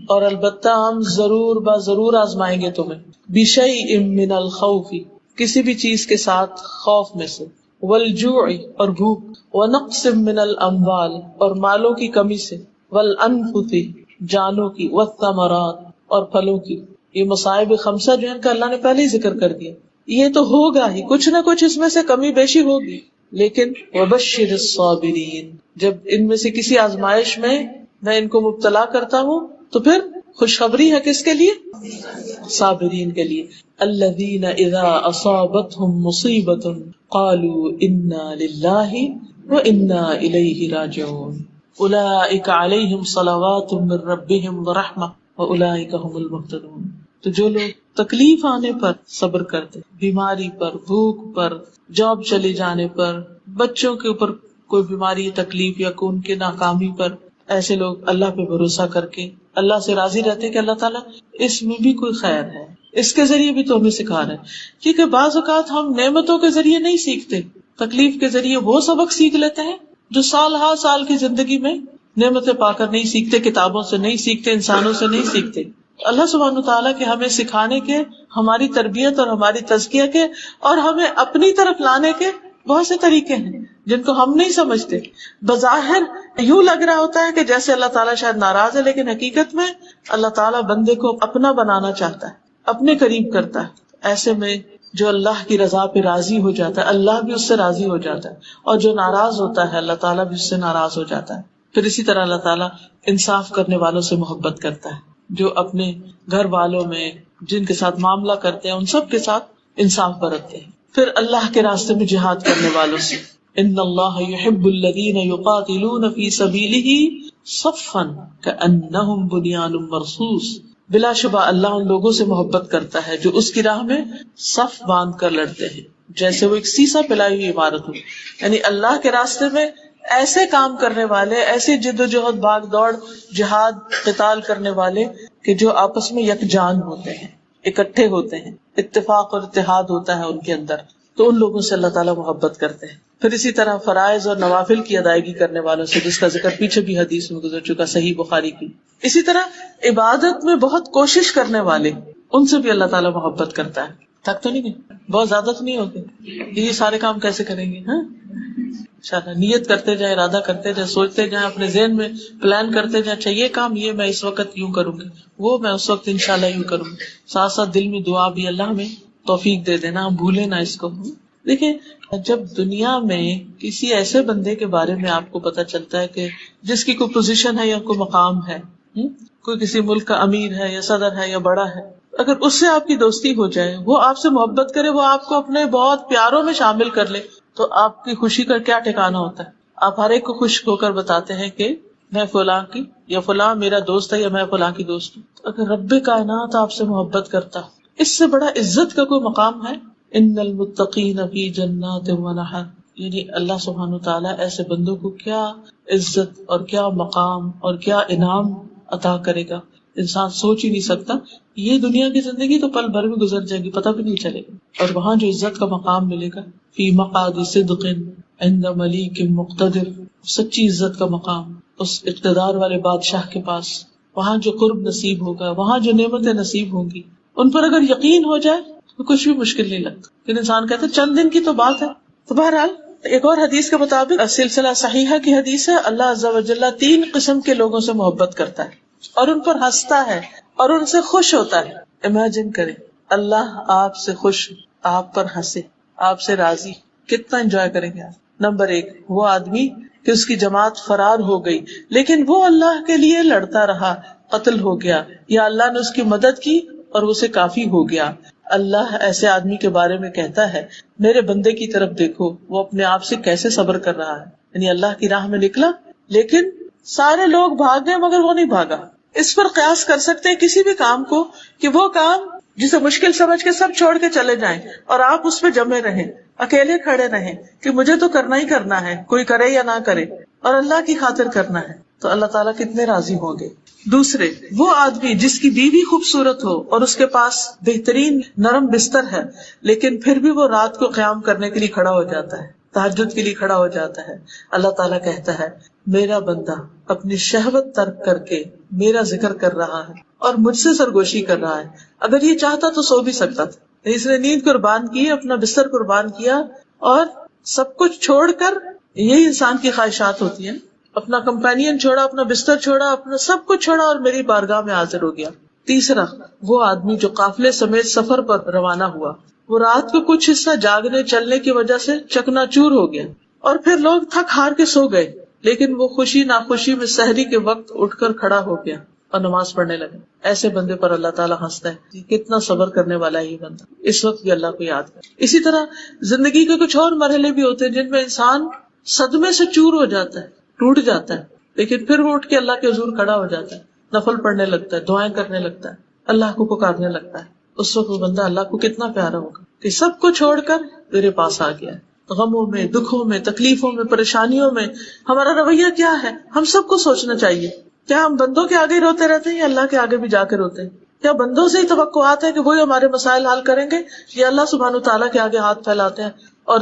اور البتہ ہم ضرور آزمائیں گے تمہیں، بِشَيْءٍ مِّنَ الْخَوْفِ، کسی بھی چیز کے ساتھ خوف میں سے، وَالْجُوعِ، اور بھوک، وَنَقْصٍ مِّنَ الْأَمْوَالِ، اور مالوں کی کمی سے، وَالْأَنفُسِ، جانوں کی، وَالثَّمَرَاتِ، اور پھلوں کی. یہ مصائب خمسہ جو ہے ان کا اللہ نے پہلے ہی ذکر کر دیا. یہ تو ہوگا ہی، کچھ نہ کچھ اس میں سے کمی بیشی ہوگی. لیکن وَبَشِّرِ الصَّابِرِينَ، جب ان میں سے کسی آزمائش میں میں ان کو مبتلا کرتا ہوں تو پھر خوشخبری ہے کس کے لیے؟ صابرین کے لیے. الذین اذا اصابتهم مصیبۃ قالوا انا للہ وانا الیہ راجعون اولئک علیہم صلوات من ربہم ورحمۃ واولئک هم المہتدون. تو جو لوگ تکلیف آنے پر صبر کرتے، بیماری پر، بھوک پر، جاب چلے جانے پر، بچوں کے اوپر کوئی بیماری، تکلیف یا ان کے ناکامی پر، ایسے لوگ اللہ پہ بھروسہ کر کے اللہ سے راضی رہتے کہ اللہ تعالیٰ اس میں بھی کوئی خیر ہے، اس کے ذریعے بھی تو ہمیں سکھا رہے ہیں. کیونکہ بعض اوقات ہم نعمتوں کے ذریعے نہیں سیکھتے، تکلیف کے ذریعے وہ سبق سیکھ لیتے ہیں جو سال کی زندگی میں نعمتیں پا کر نہیں سیکھتے، کتابوں سے نہیں سیکھتے، انسانوں سے نہیں سیکھتے. اللہ سبحانہ تعالیٰ کے ہمیں سکھانے کے، ہماری تربیت اور ہماری تزکیہ کے اور ہمیں اپنی طرف لانے کے بہت سے طریقے ہیں جن کو ہم نہیں سمجھتے. بظاہر یوں لگ رہا ہوتا ہے کہ جیسے اللہ تعالیٰ شاید ناراض ہے، لیکن حقیقت میں اللہ تعالیٰ بندے کو اپنا بنانا چاہتا ہے، اپنے قریب کرتا ہے. ایسے میں جو اللہ کی رضا پہ راضی ہو جاتا ہے اللہ بھی اس سے راضی ہو جاتا ہے، اور جو ناراض ہوتا ہے اللہ تعالیٰ بھی اس سے ناراض ہو جاتا ہے. پھر اسی طرح اللہ تعالیٰ انصاف کرنے والوں سے محبت کرتا ہے، جو اپنے گھر والوں میں جن کے ساتھ معاملہ کرتے ہیں ان سب کے ساتھ انصاف برتتے ہیں. پھر اللہ کے راستے میں جہاد کرنے والوں سے، ان اللہ یحب الذین یقاتلون فی سبیلہ صفا کأنہم بنیان مرصوص. بلا شبہ اللہ ان لوگوں سے محبت کرتا ہے جو اس کی راہ میں صف باندھ کر لڑتے ہیں، جیسے وہ ایک سیسا پلائی ہوئی عمارت ہو. یعنی اللہ کے راستے میں ایسے کام کرنے والے، ایسے جد و جہد، بھاگ دوڑ، جہاد، قتال کرنے والے کہ جو آپس میں یکجان ہوتے ہیں، اکٹھے ہوتے ہیں، اتفاق اور اتحاد ہوتا ہے ان کے اندر، تو ان لوگوں سے اللہ تعالیٰ محبت کرتے ہیں. پھر اسی طرح فرائض اور نوافل کی ادائیگی کرنے والوں سے، جس کا ذکر پیچھے بھی حدیث میں گزر چکا صحیح بخاری کی. اسی طرح عبادت میں بہت کوشش کرنے والے، ان سے بھی اللہ تعالیٰ محبت کرتا ہے. تھک تو نہیں گئے؟ بہت زیادہ تو نہیں ہو گئے؟ یہ سارے کام کیسے کریں گے؟ ہاں انشاءاللہ نیت کرتے جائیں، ارادہ کرتے جائیں، سوچتے جائیں، اپنے ذہن میں پلان کرتے جائیں، اچھا یہ کام یہ میں اس وقت یوں کروں گی، وہ میں اس وقت انشاءاللہ یوں کروں گی. ساتھ ساتھ دل میں دعا بھی اللہ ہمیں توفیق دے دینا، ہم بھولے نہ اس کو. دیکھیں جب دنیا میں کسی ایسے بندے کے بارے میں آپ کو پتا چلتا ہے کہ جس کی کوئی پوزیشن ہے یا کوئی مقام ہے، کوئی کسی ملک کا امیر ہے یا صدر ہے یا بڑا ہے، اگر اس سے آپ کی دوستی ہو جائے، وہ آپ سے محبت کرے، وہ آپ کو اپنے بہت پیاروں میں شامل کر لے، تو آپ کی خوشی کا کیا ٹھکانا ہوتا ہے. آپ ہر ایک کو خوش ہو کر بتاتے ہیں کہ میں فلاں کی یا فلاں میرا دوست ہے یا میں فلاں کی دوست ہوں. اگر رب کائنات آپ سے محبت کرتا، اس سے بڑا عزت کا کوئی مقام ہے؟ ان المتقین فی جنات و نہر، یعنی اللہ سبحانہ وتعالیٰ ایسے بندوں کو کیا عزت اور کیا مقام اور کیا انعام عطا کرے گا، انسان سوچ ہی نہیں سکتا. یہ دنیا کی زندگی تو پل بھر میں گزر جائے گی، پتہ بھی نہیں چلے گا. اور وہاں جو عزت کا مقام ملے گا، فی مقعد صدق عند ملیک مقتدر، سچی عزت کا مقام اس اقتدار والے بادشاہ کے پاس، وہاں جو قرب نصیب ہوگا، وہاں جو نعمتیں نصیب ہوں گی، ان پر اگر یقین ہو جائے تو کچھ بھی مشکل نہیں لگتا. پھر انسان کہتا ہے چند دن کی تو بات ہے. تو بہرحال ایک اور حدیث کے مطابق سلسلہ صحیحہ کی حدیث ہے، اللہ عز و جل 3 قسم کے لوگوں سے محبت کرتا ہے اور ان پر ہنستا ہے اور ان سے خوش ہوتا ہے. امیجن کریں اللہ آپ سے خوش، آپ پر ہنسے، آپ سے راضی، کتنا انجوائے کریں گے آپ. نمبر 1 وہ آدمی کہ اس کی جماعت فرار ہو گئی لیکن وہ اللہ کے لیے لڑتا رہا، قتل ہو گیا، یا اللہ نے اس کی مدد کی اور اسے کافی ہو گیا. اللہ ایسے آدمی کے بارے میں کہتا ہے میرے بندے کی طرف دیکھو، وہ اپنے آپ سے کیسے صبر کر رہا ہے. یعنی اللہ کی راہ میں نکلا لیکن سارے لوگ بھاگ گئے مگر وہ نہیں بھاگا. اس پر قیاس کر سکتے ہیں کسی بھی کام کو کہ وہ کام جسے مشکل سمجھ کے سب چھوڑ کے چلے جائیں اور آپ اس پہ جمے رہیں، اکیلے کھڑے رہیں کہ مجھے تو کرنا ہی کرنا ہے، کوئی کرے یا نہ کرے، اور اللہ کی خاطر کرنا ہے، تو اللہ تعالیٰ کتنے راضی ہوں گے. دوسرے وہ آدمی جس کی بیوی خوبصورت ہو اور اس کے پاس بہترین نرم بستر ہے لیکن پھر بھی وہ رات کو قیام کرنے کے لیے کھڑا ہو جاتا ہے، تہجد کے لیے کھڑا ہو جاتا ہے. اللہ تعالیٰ کہتا ہے میرا بندہ اپنی شہوت ترک کر کے میرا ذکر کر رہا ہے اور مجھ سے سرگوشی کر رہا ہے. اگر یہ چاہتا تو سو بھی سکتا تھا، اس نے نیند قربان کی، اپنا بستر قربان کیا اور سب کچھ چھوڑ کر، یہی انسان کی خواہشات ہوتی ہیں، اپنا کمپینین چھوڑا، اپنا بستر چھوڑا، اپنا سب کچھ چھوڑا اور میری بارگاہ میں حاضر ہو گیا. تیسرا وہ آدمی جو قافلے سمیت سفر پر روانہ ہوا، وہ رات کو کچھ حصہ جاگنے چلنے کی وجہ سے چکنا چور ہو گیا اور پھر لوگ تھک ہار کے سو گئے، لیکن وہ خوشی ناخوشی میں سحری کے وقت اٹھ کر کھڑا ہو گیا اور نماز پڑھنے لگے. ایسے بندے پر اللہ تعالیٰ ہنستا ہے، کتنا صبر کرنے والا ہے یہ بندہ، اس وقت بھی اللہ کو یاد کرے. اسی طرح زندگی کے کچھ اور مرحلے بھی ہوتے ہیں جن میں انسان صدمے سے چور ہو جاتا ہے، ٹوٹ جاتا ہے، لیکن پھر وہ اٹھ کے اللہ کے حضور کھڑا ہو جاتا ہے، نفل پڑھنے لگتا ہے، دعائیں کرنے لگتا ہے، اللہ کو پکارنے لگتا ہے. اس وقت وہ بندہ اللہ کو کتنا پیارا ہوگا کہ سب کو چھوڑ کر میرے پاس آ گیا ہے. غموں میں، دکھوں میں، تکلیفوں میں، پریشانیوں میں ہمارا رویہ کیا ہے؟ ہم سب کو سوچنا چاہیے، کیا ہم بندوں کے آگے روتے رہتے ہیں یا اللہ کے آگے بھی جا کے روتے ہیں؟ کیا بندوں سے ہی توقعات ہے کہ وہی ہمارے مسائل حل کریں گے، یا اللہ سبحانہ تعالیٰ کے آگے ہاتھ پھیلاتے ہیں اور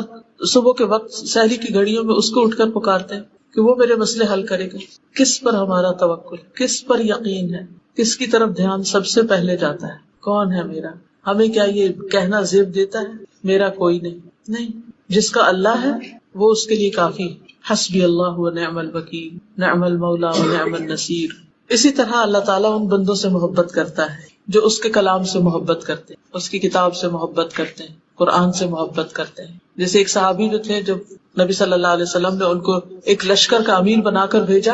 صبح کے وقت سحری کی گھڑیوں میں اس کو اٹھ کر پکارتے ہیں کہ وہ میرے مسئلے حل کرے گا؟ کس پر ہمارا توکل، کس پر یقین ہے، کس کی طرف دھیان سب سے پہلے جاتا ہے؟ کون ہے میرا؟ ہمیں کیا یہ کہنا زیب دیتا ہے میرا کوئی نہیں. جس کا اللہ ہے وہ اس کے لیے کافی. حسبی اللہ و نعم الوکیل، نعم المولا و نعم النصیر. اسی طرح اللہ تعالیٰ ان بندوں سے محبت کرتا ہے جو اس کے کلام سے محبت کرتے ہیں، اس کی کتاب سے محبت کرتے ہیں، قرآن سے محبت کرتے ہیں. جیسے ایک صحابی جو تھے، جب نبی صلی اللہ علیہ وسلم نے ان کو ایک لشکر کا امیر بنا کر بھیجا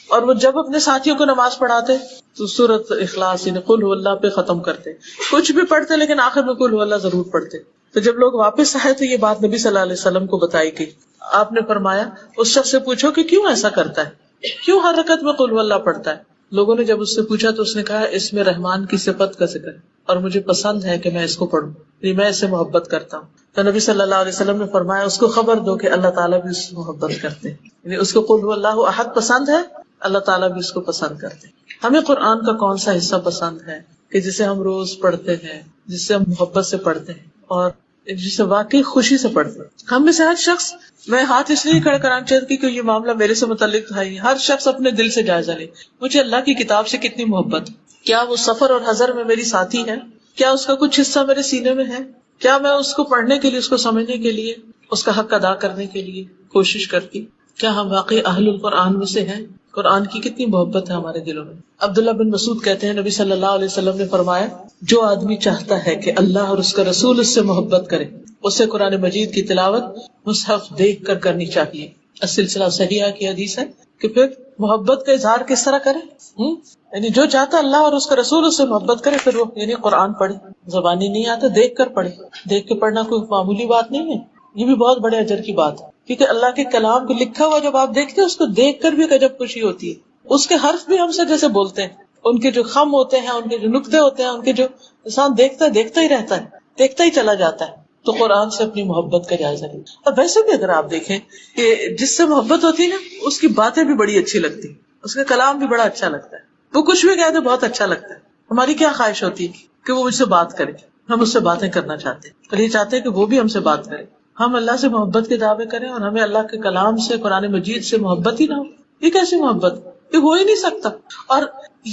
اور وہ جب اپنے ساتھیوں کو نماز پڑھاتے تو سورۃ اخلاص یعنی قل هو اللہ پہ ختم کرتے، کچھ بھی پڑھتے لیکن آخر میں قل هو اللہ ضرور پڑھتے. تو جب لوگ واپس آئے تو یہ بات نبی صلی اللہ علیہ وسلم کو بتائی گئی. آپ نے فرمایا اس شخص سے پوچھو کہ کیوں ایسا کرتا ہے، کیوں ہر رکعت میں قل هو اللہ پڑھتا ہے. لوگوں نے جب اس سے پوچھا تو اس نے کہا اس میں رحمان کی صفت کا ذکر اور مجھے پسند ہے کہ میں اس کو پڑھوں، یعنی میں اس سے محبت کرتا ہوں. تو نبی صلی اللہ علیہ وسلم نے فرمایا اس کو خبر دو کہ اللہ تعالیٰ بھی اس سے محبت کرتے ہیں، یعنی اس کو قل هو اللہ احد پسند ہے، اللہ تعالیٰ بھی اس کو پسند کرتے ہیں. ہمیں قرآن کا کون سا حصہ پسند ہے کہ جسے ہم روز پڑھتے ہیں، جس سے ہم محبت سے پڑھتے ہیں اور جسے واقعی خوشی سے پڑھتے ہیں؟ ہم میں سے ہر شخص، میں ہاتھ اس لیے کھڑا کرانا چاہتی کہ یہ معاملہ میرے سے متعلق ہے، ہر شخص اپنے دل سے جائزہ لے، مجھے اللہ کی کتاب سے کتنی محبت، کیا وہ سفر اور حضر میں میری ساتھی ہے، کیا اس کا کچھ حصہ میرے سینے میں ہے، کیا میں اس کو پڑھنے کے لیے، اس کو سمجھنے کے لیے، اس کا حق ادا کرنے کے لیے کوشش کرتی؟ کیا ہم واقعی اہل القرآن میں سے ہیں؟ قرآن کی کتنی محبت ہے ہمارے دلوں میں. عبداللہ بن مسعود کہتے ہیں نبی صلی اللہ علیہ وسلم نے فرمایا، جو آدمی چاہتا ہے کہ اللہ اور اس کا رسول اس سے محبت کرے، اسے قرآن مجید کی تلاوت مصحف دیکھ کر کرنی چاہیے. السلسلہ صحیحہ کی حدیث ہے کہ پھر محبت کا اظہار کس طرح کرے؟ یعنی جو چاہتا اللہ اور اس کا رسول اس سے محبت کرے، پھر وہ یعنی قرآن پڑھے. زبانی نہیں آتا، دیکھ کر پڑھے. دیکھ کے پڑھنا کوئی معمولی بات نہیں ہے، یہ بھی بہت بڑے اجر کی بات ہے. کیونکہ اللہ کے کلام کو لکھا ہوا جب آپ دیکھتے ہیں، اس کو دیکھ کر بھی ایک عجب خوشی ہوتی ہے. اس کے حرف بھی ہم سے جیسے بولتے ہیں، ان کے جو خم ہوتے ہیں، ان کے جو نقطے ہوتے ہیں، ان کے جو انسان دیکھتا ہی رہتا ہے، دیکھتا ہی چلا جاتا ہے. تو قرآن سے اپنی محبت کا جائزہ لیں. اور ویسے بھی اگر آپ دیکھیں کہ جس سے محبت ہوتی ہے نا، اس کی باتیں بھی بڑی اچھی لگتی، اس کا کلام بھی بڑا اچھا لگتا ہے. وہ کچھ بھی کہتے بہت اچھا لگتا ہے. ہماری کیا خواہش ہوتی ہے کہ وہ مجھ سے بات کرے، ہم اس سے باتیں کرنا چاہتے ہیں، اور یہ چاہتے ہیں کہ وہ بھی ہم سے بات کرے. ہم اللہ سے محبت کے دعوے کریں اور ہمیں اللہ کے کلام سے، قرآن مجید سے محبت ہی نہ ہو. یہ کیسی محبت؟ یہ ہو ہی نہیں سکتا. اور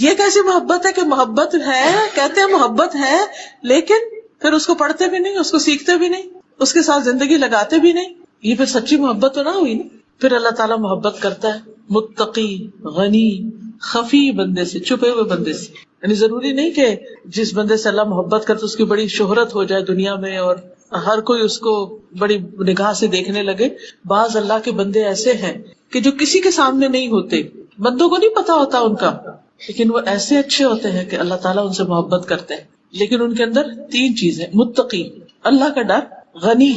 یہ کیسی محبت ہے کہ محبت ہے، کہتے ہیں محبت ہے، لیکن پھر اس کو پڑھتے بھی نہیں، اس کو سیکھتے بھی نہیں، اس کے ساتھ زندگی لگاتے بھی نہیں. یہ پھر سچی محبت تو نہ ہوئی نا. پھر اللہ تعالیٰ محبت کرتا ہے متقی، غنی، خفی بندے سے، چھپے ہوئے بندے سے. یعنی ضروری نہیں کہ جس بندے سے اللہ محبت کرتے اس کی بڑی شہرت ہو جائے دنیا میں اور ہر کوئی اس کو بڑی نگاہ سے دیکھنے لگے. بعض اللہ کے بندے ایسے ہیں کہ جو کسی کے سامنے نہیں ہوتے، بندوں کو نہیں پتا ہوتا ان کا، لیکن وہ ایسے اچھے ہوتے ہیں کہ اللہ تعالیٰ ان سے محبت کرتے ہیں. لیکن ان کے اندر 3 چیزیں: متقی، اللہ کا ڈر، غنی،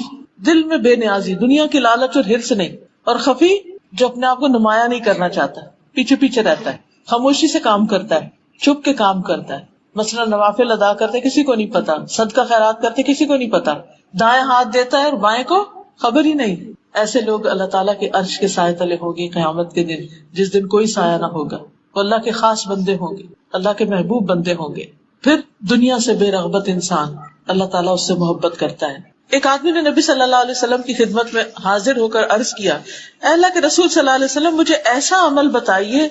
دل میں بے نیازی، دنیا کی لالچ اور ہرس نہیں، اور خفی، جو اپنے آپ کو نمایاں نہیں کرنا چاہتا، پیچھے پیچھے رہتا ہے، خاموشی سے کام کرتا ہے، چھپ کے کام کرتا ہے. مثلا نوافل ادا کرتے کسی کو نہیں پتا، صدقہ خیرات کرتے کسی کو نہیں پتا، دائیں ہاتھ دیتا ہے اور بائیں کو خبر ہی نہیں. ایسے لوگ اللہ تعالیٰ کے عرش کے سائے تلے ہوں گے قیامت کے دن، جس دن کوئی سایہ نہ ہوگا. وہ اللہ کے خاص بندے ہوں گے، اللہ کے محبوب بندے ہوں گے. پھر دنیا سے بے رغبت انسان، اللہ تعالیٰ اس سے محبت کرتا ہے. ایک آدمی نے نبی صلی اللہ علیہ وسلم کی خدمت میں حاضر ہو کر عرض کیا، اے اللہ کے رسول صلی اللہ علیہ وسلم، مجھے ایسا عمل بتائیے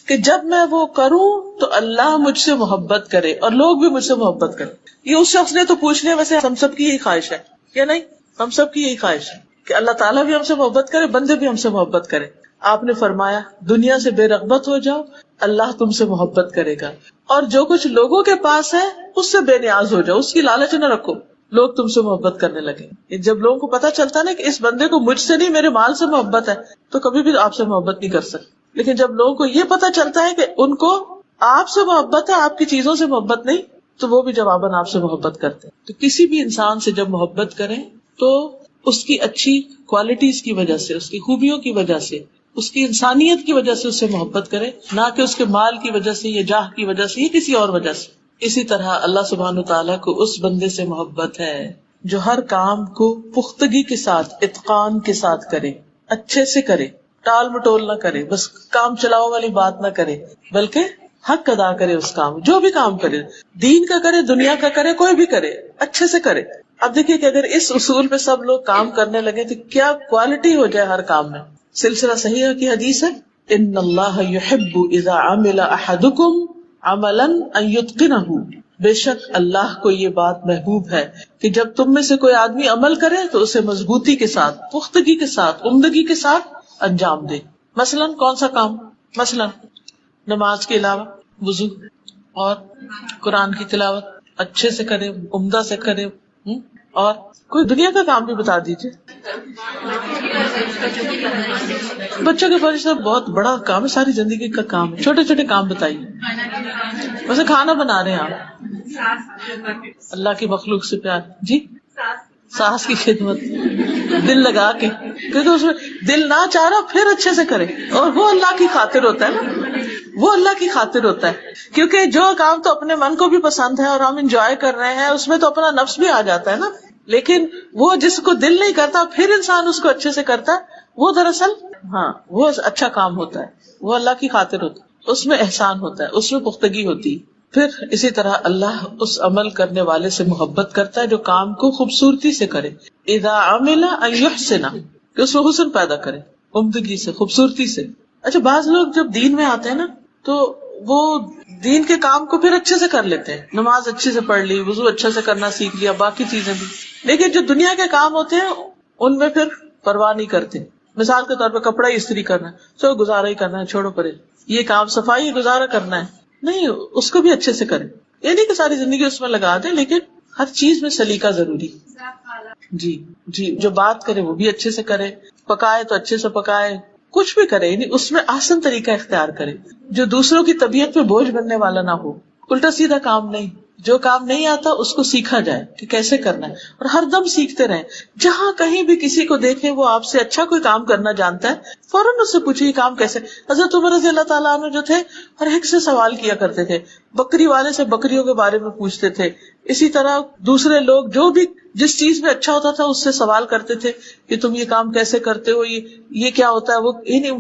کہ جب میں وہ کروں تو اللہ مجھ سے محبت کرے اور لوگ بھی مجھ سے محبت کریں. یہ اس شخص نے تو پوچھ لیا، ویسے ہم سب کی یہی خواہش ہے یا نہیں؟ ہم سب کی یہی خواہش ہے کہ اللہ تعالیٰ بھی ہم سے محبت کرے، بندے بھی ہم سے محبت کرے. آپ نے فرمایا، دنیا سے بے رغبت ہو جاؤ، اللہ تم سے محبت کرے گا، اور جو کچھ لوگوں کے پاس ہے اس سے بے نیاز ہو جاؤ، اس کی لالچ نہ رکھو، لوگ تم سے محبت کرنے لگے. جب لوگوں کو پتا چلتا ہے نا کہ اس بندے کو مجھ سے نہیں میرے مال سے محبت ہے، تو کبھی بھی آپ سے محبت نہیں کر سکتے. لیکن جب لوگوں کو یہ پتا چلتا ہے کہ ان کو آپ سے محبت ہے، آپ کی چیزوں سے محبت نہیں، تو وہ بھی جواباً آپ سے محبت کرتے ہیں. تو کسی بھی انسان سے جب محبت کریں تو اس کی اچھی کوالٹیز کی وجہ سے، اس کی خوبیوں کی وجہ سے، اس کی انسانیت کی وجہ سے اس سے محبت کرے، نہ کہ اس کے مال کی وجہ سے یا جاہ کی وجہ سے یا کسی اور وجہ سے. اسی طرح اللہ سبحانہ تعالیٰ کو اس بندے سے محبت ہے جو ہر کام کو پختگی کے ساتھ، اتقان کے ساتھ کرے، اچھے سے کرے، ٹال مٹول نہ کرے، بس کام چلاؤ والی بات نہ کرے، بلکہ حق ادا کرے. اس کام جو بھی کام کرے، دین کا کرے، دنیا کا کرے، کوئی بھی کرے، اچھے سے کرے. اب دیکھیے کہ اگر اس اصول پہ سب لوگ کام کرنے لگے تو کیا کوالٹی ہو جائے ہر کام میں. سلسلہ صحیحہ کی حدیث ہے، ان اللہ یحب اذا عمل احدکم عملا ان یتقنہ، بے شک اللہ کو یہ بات محبوب ہے کہ جب تم میں سے کوئی آدمی عمل کرے تو اسے مضبوطی کے ساتھ، پختگی کے ساتھ، عمدگی کے ساتھ انجام دے. مثلا کون سا کام؟ مثلا نماز کے علاوہ وضو اور قرآن کی تلاوت اچھے سے کرے، عمدہ سے کرے. اور کوئی دنیا کا کام بھی بتا دیجیے. بچوں کے پرورش بہت بڑا کام ہے، ساری زندگی کا کام ہے. چھوٹے چھوٹے کام بتائیے. ویسے کھانا بنا رہے ہیں آپ، اللہ کی مخلوق سے پیار. جی، ساس کی خدمت دل لگا کے، کیونکہ اس میں دل نہ چاہ رہا پھر اچھے سے کرے، اور وہ اللہ کی خاطر ہوتا ہے نا، وہ اللہ کی خاطر ہوتا ہے. کیونکہ جو کام تو اپنے من کو بھی پسند ہے اور ہم انجوائے کر رہے ہیں، اس میں تو اپنا نفس بھی آ جاتا ہے نا. لیکن وہ جس کو دل نہیں کرتا پھر انسان اس کو اچھے سے کرتا ہے، وہ دراصل وہ اچھا کام ہوتا ہے، وہ اللہ کی خاطر ہوتا ہے، اس میں احسان ہوتا ہے، اس میں پختگی ہوتی. پھر اسی طرح اللہ اس عمل کرنے والے سے محبت کرتا ہے جو کام کو خوبصورتی سے کرے. اذا عمل ان یحسن، کہ اس میں حسن پیدا کرے، عمدگی سے، خوبصورتی سے. اچھا، بعض لوگ جب دین میں آتے ہیں نا تو وہ دین کے کام کو پھر اچھے سے کر لیتے ہیں، نماز اچھے سے پڑھ لی، وضو اچھے سے کرنا سیکھ لیا، باقی چیزیں بھی. لیکن جو دنیا کے کام ہوتے ہیں ان میں پھر پرواہ نہیں کرتے. مثال کے طور پہ کپڑا استری کرنا ہے، چلو گزارا ہی کرنا ہے، چھوڑو پرے. یہ کام صفائی گزارا کرنا ہے، نہیں، اس کو بھی اچھے سے کریں. یہ نہیں کہ ساری زندگی اس میں لگا دیں، لیکن ہر چیز میں سلیقہ ضروری. جی جو بات کرے وہ بھی اچھے سے کرے، پکائے تو اچھے سے پکائے، کچھ بھی کرے، یعنی اس میں آسان طریقہ اختیار کرے جو دوسروں کی طبیعت پہ بوجھ بننے والا نہ ہو. الٹا سیدھا کام نہیں، جو کام نہیں آتا اس کو سیکھا جائے کہ کیسے کرنا ہے، اور ہر دم سیکھتے رہیں. جہاں کہیں بھی کسی کو دیکھیں وہ آپ سے اچھا کوئی کام کرنا جانتا ہے، فوراً اس سے پوچھے یہ کام کیسے. حضرت عمر رضی اللہ تعالیٰ عنہ جو تھے ہر ایک سے سوال کیا کرتے تھے، بکری والے سے بکریوں کے بارے میں پوچھتے تھے. اسی طرح دوسرے لوگ جو بھی جس چیز میں اچھا ہوتا تھا اس سے سوال کرتے تھے کہ تم یہ کام کیسے کرتے ہو، یہ کیا ہوتا ہے، وہ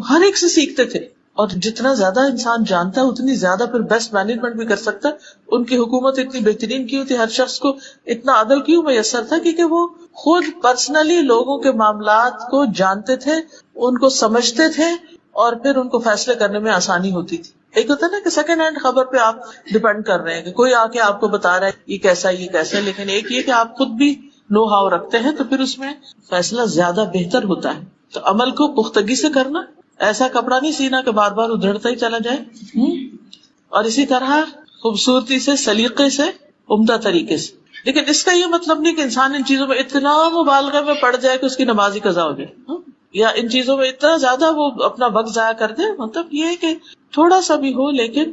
ہر ایک سے سیکھتے تھے. اور جتنا زیادہ انسان جانتا ہے اتنی زیادہ پھر بیسٹ مینجمنٹ بھی کر سکتا ہے. ان کی حکومت اتنی بہترین کیوں تھی، ہر شخص کو اتنا عدل کیوں میسر تھا، کیونکہ وہ خود پرسنلی لوگوں کے معاملات کو جانتے تھے، ان کو سمجھتے تھے، اور پھر ان کو فیصلے کرنے میں آسانی ہوتی تھی. ایک ہوتا ہے نا کہ سیکنڈ ہینڈ خبر پہ آپ ڈپینڈ کر رہے ہیں کہ کوئی آ کے آپ کو بتا رہا ہے یہ کیسا ہے یہ کیسا ہے، لیکن ایک یہ کہ آپ خود بھی نو ہاؤ رکھتے ہیں تو پھر اس میں فیصلہ زیادہ بہتر ہوتا ہے. تو عمل کو پختگی سے کرنا، ایسا کپڑا نہیں سینا کہ بار بار ادھڑتا ہی چلا جائے، اور اسی طرح خوبصورتی سے، سلیقے سے، عمدہ طریقے سے. لیکن اس کا یہ مطلب نہیں کہ انسان ان چیزوں میں اتنا مبالغہ میں پڑ جائے کہ اس کی نماز ہی قضا ہو جائے، یا ان چیزوں میں اتنا زیادہ وہ اپنا وقت ضائع کر دے. مطلب یہ ہے کہ تھوڑا سا بھی ہو لیکن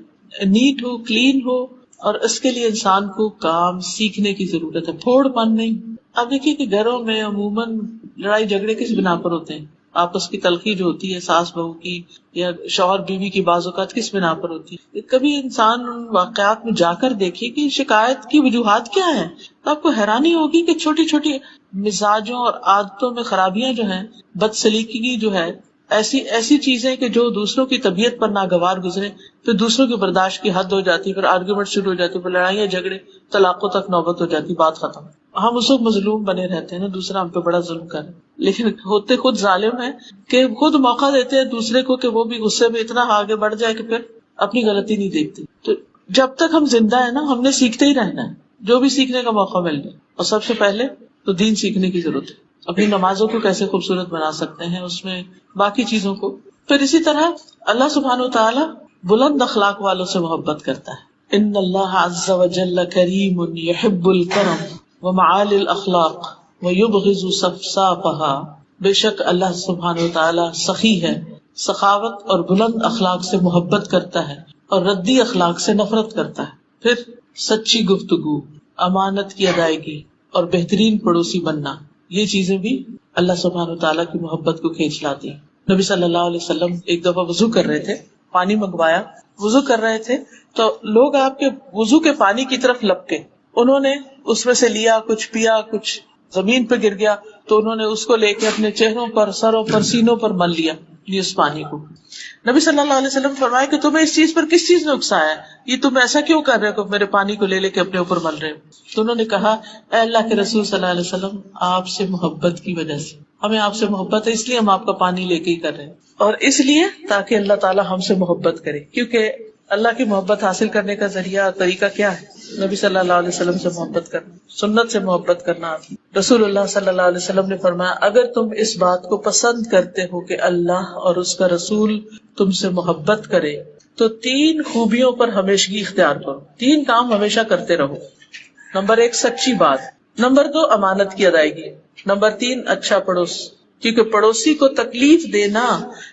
نیٹ ہو، کلین ہو، اور اس کے لیے انسان کو کام سیکھنے کی ضرورت ہے، پھوڑ پن نہیں. اب دیکھیے کہ گھروں میں عموماً لڑائی جھگڑے کس بنا پر ہوتے ہیں، آپس کی تلخی جو ہوتی ہے ساس بہو کی یا شوہر بیوی کی بعض اوقات کس بنا پر ہوتی ہے. کبھی انسان ان واقعات میں جا کر دیکھے کہ شکایت کی وجوہات کیا ہیں، تو آپ کو حیرانی ہوگی کہ چھوٹی چھوٹی مزاجوں اور عادتوں میں خرابیاں جو ہیں، بد سلیقگی جو ہے، ایسی چیزیں کہ جو دوسروں کی طبیعت پر ناگوار گزرے، پھر دوسروں کی برداشت کی حد ہو جاتی، پھر آرگومنٹ شروع ہو جاتی، پھر لڑائیاں جھگڑے، طلاقوں تک نوبت ہو جاتی، بات ختم. ہم اس وقت مظلوم بنے رہتے ہیں نا، دوسرا ہم پہ بڑا ظلم کرے، لیکن ہوتے خود ظالم ہیں کہ خود موقع دیتے ہیں دوسرے کو کہ وہ بھی غصے میں اتنا آگے بڑھ جائے کہ پھر اپنی غلطی نہیں دیکھتی. تو جب تک ہم زندہ ہیں نا، ہم نے سیکھتے ہی رہنا ہے، جو بھی سیکھنے کا موقع مل جائے. اور سب سے پہلے تو دین سیکھنے کی ضرورت ہے. اپنی نمازوں کو کیسے خوبصورت بنا سکتے ہیں، اس میں باقی چیزوں کو. پھر اسی طرح اللہ سبحانہ وتعالی بلند اخلاق والوں سے محبت کرتا ہے. ان اللہ عز وجل کریم یحب الکرم ومعالی الاخلاق ویبغض صفصافها. بے شک اللہ سبحانہ وتعالی سخی ہے، سخاوت اور بلند اخلاق سے محبت کرتا ہے، اور ردی اخلاق سے نفرت کرتا ہے. پھر سچی گفتگو، امانت کی ادائیگی اور بہترین پڑوسی بننا، یہ چیزیں بھی اللہ سبحانہ وتعالیٰ کی محبت کو کھینچ لاتی ہیں. نبی صلی اللہ علیہ وسلم ایک دفعہ وضو کر رہے تھے، پانی منگوایا، وضو کر رہے تھے تو لوگ آپ کے وضو کے پانی کی طرف لپکے، انہوں نے اس میں سے لیا، کچھ پیا، کچھ زمین پہ گر گیا، تو انہوں نے اس کو لے کے اپنے چہروں پر، سروں پر، سینوں پر مل لیا اس پانی کو. نبی صلی اللہ علیہ وسلم فرمایا کہ تمہیں اس چیز پر کس چیز نے اکسایا ہے، یہ تم ایسا کیوں کر رہے ہو کہ میرے پانی کو لے کے اپنے اوپر مل رہے ہو. تو انہوں نے کہا اے اللہ کے رسول صلی اللہ علیہ وسلم، آپ سے محبت کی وجہ سے، ہمیں آپ سے محبت ہے، اس لیے ہم آپ کا پانی لے کے ہی کر رہے ہیں، اور اس لیے تاکہ اللہ تعالیٰ ہم سے محبت کرے. کیونکہ اللہ کی محبت حاصل کرنے کا ذریعہ اور طریقہ کیا ہے؟ نبی صلی اللہ علیہ وسلم سے محبت کرنا، سنت سے محبت کرنا. رسول اللہ صلی اللہ علیہ وسلم نے فرمایا اگر تم اس بات کو پسند کرتے ہو کہ اللہ اور اس کا رسول تم سے محبت کرے تو 3 خوبیوں پر ہمیشگی اختیار کرو، 3 کام ہمیشہ کرتے رہو. نمبر 1 سچی بات، نمبر 2 امانت کی ادائیگی، نمبر 3 اچھا پڑوس. کیونکہ پڑوسی کو تکلیف دینا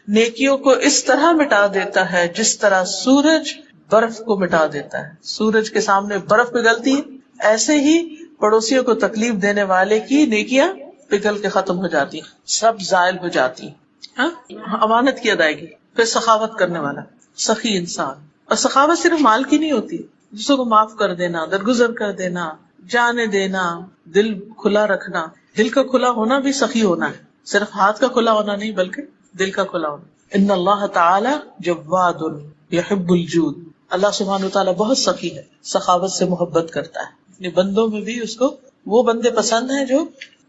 نیکیوں کو اس طرح مٹا دیتا ہے جس طرح سورج برف کو مٹا دیتا ہے. سورج کے سامنے برف پگھلتی ہے، ایسے ہی پڑوسیوں کو تکلیف دینے والے کی نیکیاں پگھل کے ختم ہو جاتی ہیں، سب زائل ہو جاتی ہیں. امانت کی ادائیگی، پھر سخاوت کرنے والا، سخی انسان. اور سخاوت صرف مال کی نہیں ہوتی، دوسروں کو معاف کر دینا، درگزر کر دینا، جانے دینا، دل کھلا رکھنا. دل کا کھلا ہونا بھی سخی ہونا ہے، صرف ہاتھ کا کھلا ہونا نہیں بلکہ دل کا کھلا ہونا. ان اللہ تعالی جواد یحب الجود. اللہ سبحانہ وتعالی بہت سخی ہے، سخاوت سے محبت کرتا ہے. اپنے بندوں میں بھی اس کو وہ بندے پسند ہیں جو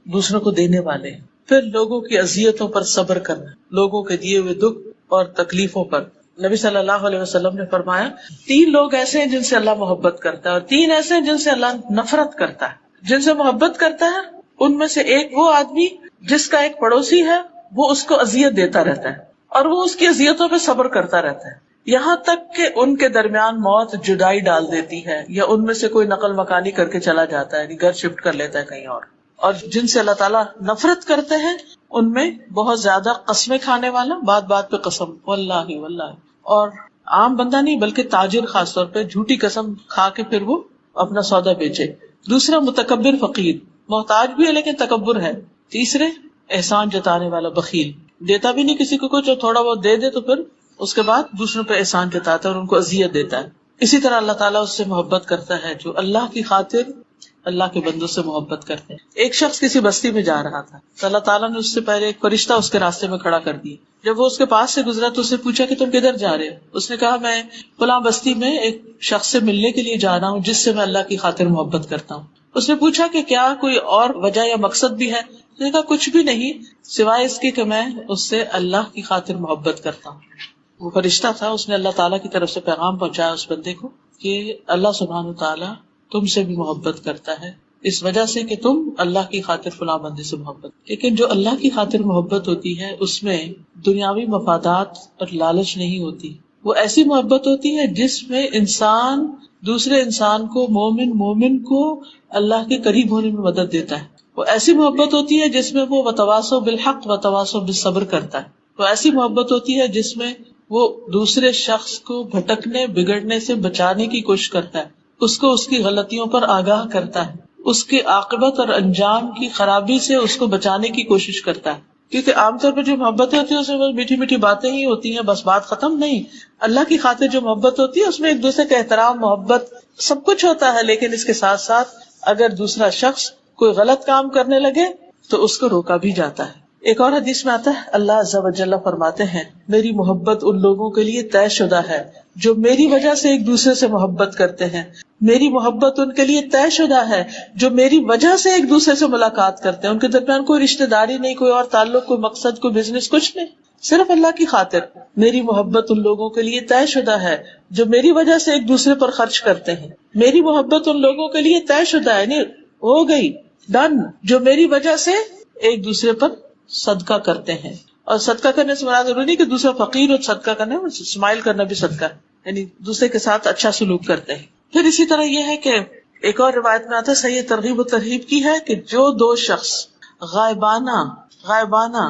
دوسروں کو دینے والے ہیں. پھر لوگوں کی اذیتوں پر صبر کرنا، لوگوں کے دیے ہوئے دکھ اور تکلیفوں پر نبی صلی اللہ علیہ وسلم نے فرمایا 3 لوگ ایسے ہیں جن سے اللہ محبت کرتا ہے اور 3 ایسے ہیں جن سے اللہ نفرت کرتا ہے. جن سے محبت کرتا ہے ان میں سے ایک وہ آدمی جس کا ایک پڑوسی ہے وہ اس کو اذیت دیتا رہتا ہے اور وہ اس کی اذیتوں پہ صبر کرتا رہتا ہے یہاں تک کہ ان کے درمیان موت جدائی ڈال دیتی ہے یا ان میں سے کوئی نقل مکانی کر کے چلا جاتا ہے یعنی گھر شفٹ کر لیتا ہے کہیں اور جن سے اللہ تعالیٰ نفرت کرتے ہیں ان میں بہت زیادہ قسمیں کھانے والا، بات بات پہ قسم، واللہ واللہ، اور عام بندہ نہیں بلکہ تاجر خاص طور پہ جھوٹی قسم کھا کے پھر وہ اپنا سودا بیچے. دوسرا متکبر فقیر، محتاج بھی ہے لیکن تکبر ہے. تیسرے احسان جتانے والا بخیل، دیتا بھی نہیں کسی کو کچھ، تھوڑا بہت دے دے تو پھر اس کے بعد دوسروں پہ احسان جتاتا ہے اور ان کو اذیت دیتا ہے. اسی طرح اللہ تعالیٰ اس سے محبت کرتا ہے جو اللہ کی خاطر اللہ کے بندوں سے محبت کرتے ہیں. ایک شخص کسی بستی میں جا رہا تھا تو اللہ تعالیٰ نے اس سے پہلے ایک فرشتہ اس کے راستے میں کھڑا کر دیا. جب وہ اس کے پاس سے گزرا تو اس نے پوچھا کہ تم کدھر جا رہے ہو؟ اس نے کہا میں فلاں بستی میں ایک شخص سے ملنے کے لیے جا رہا ہوں جس سے میں اللہ کی خاطر محبت کرتا ہوں. اس نے پوچھا کہ کیا کوئی اور وجہ یا مقصد بھی ہے؟ اس نے کہا کچھ بھی نہیں سوائے اس کے کہ میں اس سے اللہ کی خاطر محبت کرتا ہوں. وہ فرشتہ تھا، اس نے اللہ تعالیٰ کی طرف سے پیغام پہنچایا اس بندے کو کہ اللہ سبحانہ تعالیٰ تم سے بھی محبت کرتا ہے اس وجہ سے کہ تم اللہ کی خاطر فلاں بندے سے محبت. لیکن جو اللہ کی خاطر محبت ہوتی ہے اس میں دنیاوی مفادات اور لالچ نہیں ہوتی. وہ ایسی محبت ہوتی ہے جس میں انسان دوسرے انسان کو مومن کو اللہ کے قریب ہونے میں مدد دیتا ہے. وہ ایسی محبت ہوتی ہے جس میں وہ وتواصوا بالحق وتواصوا بالصبر کرتا ہے. وہ ایسی محبت ہوتی ہے جس میں وہ دوسرے شخص کو بھٹکنے بگڑنے سے بچانے کی کوشش کرتا ہے، اس کو اس کی غلطیوں پر آگاہ کرتا ہے، اس کی عاقبت اور انجام کی خرابی سے اس کو بچانے کی کوشش کرتا ہے. کیونکہ عام طور پر جو محبتیں ہوتی ہیں اس میں بس میٹھی میٹھی باتیں ہی ہوتی ہیں، بس بات ختم نہیں. اللہ کی خاطر جو محبت ہوتی ہے اس میں ایک دوسرے کا احترام، محبت سب کچھ ہوتا ہے، لیکن اس کے ساتھ ساتھ اگر دوسرا شخص کوئی غلط کام کرنے لگے تو اس کو روکا بھی جاتا ہے. ایک اور حدیث میں آتا ہے اللہ عز و جل فرماتے ہیں میری محبت ان لوگوں کے لیے طے شدہ ہے جو میری وجہ سے ایک دوسرے سے محبت کرتے ہیں. میری محبت ان کے لیے طے شدہ ہے جو میری وجہ سے ایک دوسرے سے ملاقات کرتے ہیں. ان کے درمیان کوئی رشتہ داری نہیں، کوئی اور تعلق، کوئی مقصد، کوئی بزنس، کچھ نہیں، صرف اللہ کی خاطر. میری محبت ان لوگوں کے لیے طے شدہ ہے جو میری وجہ سے ایک دوسرے پر خرچ کرتے ہیں. میری محبت ان لوگوں کے لیے طے شدہ ہے، یعنی ہو گئی، ڈن، جو میری وجہ سے ایک دوسرے پر صدقہ کرتے ہیں. اور صدقہ کرنے سے مراد ضروری نہیں کہ دوسرا فقیر اور صدقہ کرنا، اسمائل کرنا بھی صدقہ ہے، یعنی دوسرے کے ساتھ اچھا سلوک کرتے ہیں. پھر اسی طرح یہ ہے کہ ایک اور روایت میں آتا ہے، صحیح ترغیب و ترہیب کی ہے، کہ جو 2 شخص غائبانہ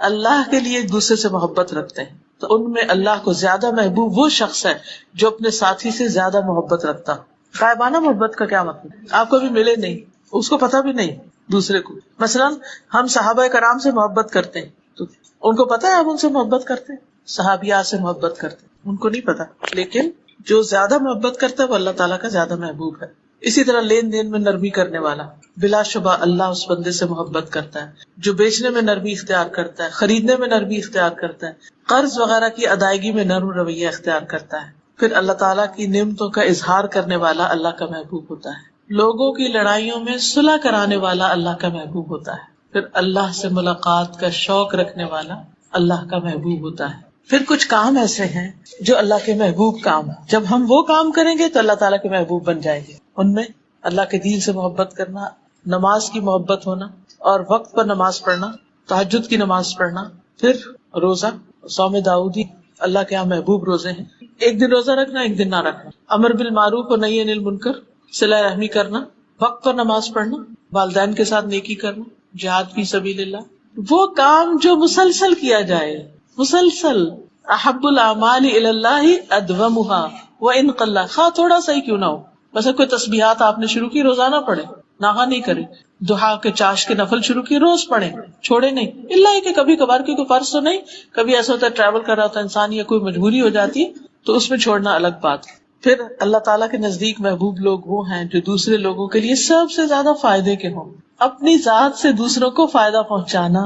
اللہ کے لیے ایک دوسرے سے محبت رکھتے ہیں تو ان میں اللہ کو زیادہ محبوب وہ شخص ہے جو اپنے ساتھی سے زیادہ محبت رکھتا. غائبانہ محبت کا کیا مطلب؟ آپ کو بھی ملے نہیں، اس کو پتہ بھی نہیں دوسرے کو. مثلا ہم صحابہ کرام سے محبت کرتے ہیں تو ان کو پتا ہے ہم ان سے محبت کرتے ہیں، صحابیات سے محبت کرتے ہیں، ان کو نہیں پتا. لیکن جو زیادہ محبت کرتا ہے وہ اللہ تعالیٰ کا زیادہ محبوب ہے. اسی طرح لین دین میں نرمی کرنے والا، بلا شبہ اللہ اس بندے سے محبت کرتا ہے. جو بیچنے میں نرمی اختیار کرتا ہے، خریدنے میں نرمی اختیار کرتا ہے، قرض وغیرہ کی ادائیگی میں نرم رویہ اختیار کرتا ہے. پھر اللہ تعالیٰ کی نعمتوں کا اظہار کرنے والا اللہ کا محبوب ہوتا ہے. لوگوں کی لڑائیوں میں صلح کرانے والا اللہ کا محبوب ہوتا ہے. پھر اللہ سے ملاقات کا شوق رکھنے والا اللہ کا محبوب ہوتا ہے. پھر کچھ کام ایسے ہیں جو اللہ کے محبوب کام ہیں، جب ہم وہ کام کریں گے تو اللہ تعالیٰ کے محبوب بن جائیں گے. ان میں اللہ کے دین سے محبت کرنا، نماز کی محبت ہونا اور وقت پر نماز پڑھنا، تہجد کی نماز پڑھنا. پھر روزہ، صوم داؤدی اللہ کے یہاں محبوب روزے ہیں. ایک دن روزہ رکھنا، ایک دن نہ رکھنا، امر بالمعروف اور نہی عن المنکر، صلہ رحمی کرنا، وقت پر نماز پڑھنا، والدین کے ساتھ نیکی کرنا، جہاد فی سبیل اللہ. وہ کام جو مسلسل کیا جائے، مسلسل، احب الاعمال الی اللہ ادومها وان قل، خواہ تھوڑا سا ہی کیوں نہ ہو. مثلا کوئی تسبیحات آپ نے شروع کی، روزانہ پڑھے، ناغہ نہیں کرے. دہا کے چاش کے نفل شروع کی، روز پڑھیں، چھوڑے نہیں. اللہ کہ کبھی کبھار کیونکہ فرض تو نہیں، کبھی ایسا ہوتا ہے ٹریول کر رہا ہوتا ہے انسان یا کوئی مجبوری ہو جاتی ہے تو اس میں چھوڑنا الگ بات. پھر اللہ تعالیٰ کے نزدیک محبوب لوگ وہ ہیں جو دوسرے لوگوں کے لیے سب سے زیادہ فائدے کے ہوں. اپنی ذات سے دوسروں کو فائدہ پہنچانا،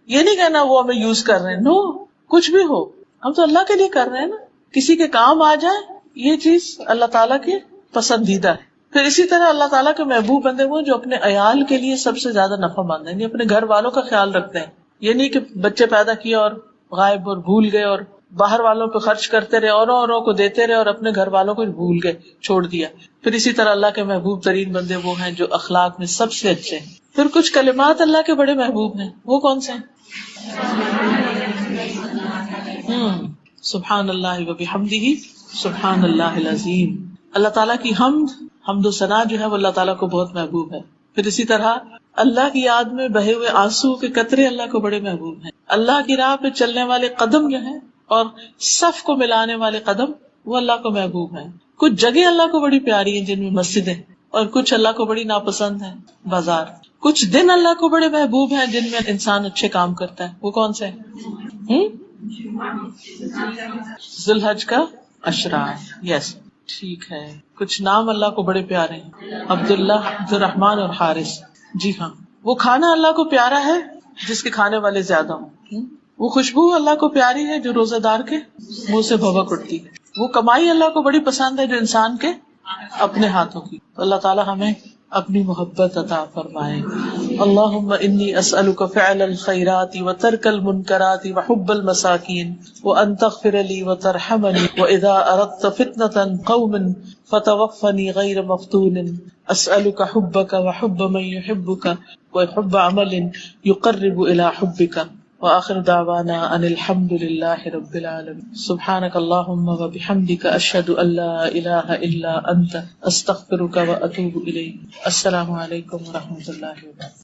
یہ نہیں کہنا وہ ہمیں یوز کر رہے ہیں، نو، کچھ بھی ہو ہم تو اللہ کے لیے کر رہے ہیں نا. کسی کے کام آ جائے یہ چیز اللہ تعالیٰ کے پسندیدہ ہے. پھر اسی طرح اللہ تعالیٰ کے محبوب بندے وہ جو اپنے عیال کے لیے سب سے زیادہ نفع مند ہیں، یعنی اپنے گھر والوں کا خیال رکھتے ہیں. یہ نہیں کہ بچے پیدا کیے اور غائب اور بھول گئے اور باہر والوں پہ خرچ کرتے رہے، اوروں کو دیتے رہے اور اپنے گھر والوں کو بھول گئے، چھوڑ دیا. پھر اسی طرح اللہ کے محبوب ترین بندے وہ ہیں جو اخلاق میں سب سے اچھے ہیں. پھر کچھ کلمات اللہ کے بڑے محبوب ہیں، وہ کون سے ہیں؟ سبحان اللہ و بحمدہ سبحان اللہ العظیم. اللہ تعالیٰ کی حمد و ثنا جو ہے وہ اللہ تعالیٰ کو بہت محبوب ہے. پھر اسی طرح اللہ کی یاد میں بہے ہوئے آنسو کے قطرے اللہ کو بڑے محبوب ہیں. اللہ کی راہ پہ چلنے والے قدم جو ہیں اور صف کو ملانے والے قدم وہ اللہ کو محبوب ہیں. کچھ جگہ اللہ کو بڑی پیاری ہیں جن میں مسجدیں، اور کچھ اللہ کو بڑی ناپسند ہیں بازار. کچھ دن اللہ کو بڑے محبوب ہیں جن میں انسان اچھے کام کرتا ہے، وہ کون سے ہیں؟ ذوالحج کا عشرہ. یس ٹھیک ہے. کچھ نام اللہ کو بڑے پیارے ہیں، عبداللہ، عبدالرحمن اور حارث. جی ہاں. وہ کھانا اللہ کو پیارا ہے جس کے کھانے والے زیادہ ہوں. وہ خوشبو اللہ کو پیاری ہے جو روزہ دار کے منہ سے بھبک اٹھتی ہے. وہ کمائی اللہ کو بڑی پسند ہے جو انسان کے اپنے ہاتھوں کی. اللہ تعالیٰ ہمیں اپنی محبت عطا فرمائے. اللہم انی اسألک فعل الخیرات وترک المنکرات وحب المساکین وان تغفر لی وترحمنی واذا اردت فتنة قوم فتوفنی غیر مفتون. اسألک حبک وحب من یحبک وحب عمل یقرب الى حبک. وآخر دعوانا ان الحمد للہ رب العالمین. سبحانک اللہم وبحمدک اشہد ان لا الہ الا انت استغفرک واتوب الیک. السلام علیکم ورحمۃ اللہ وبرکاتہ.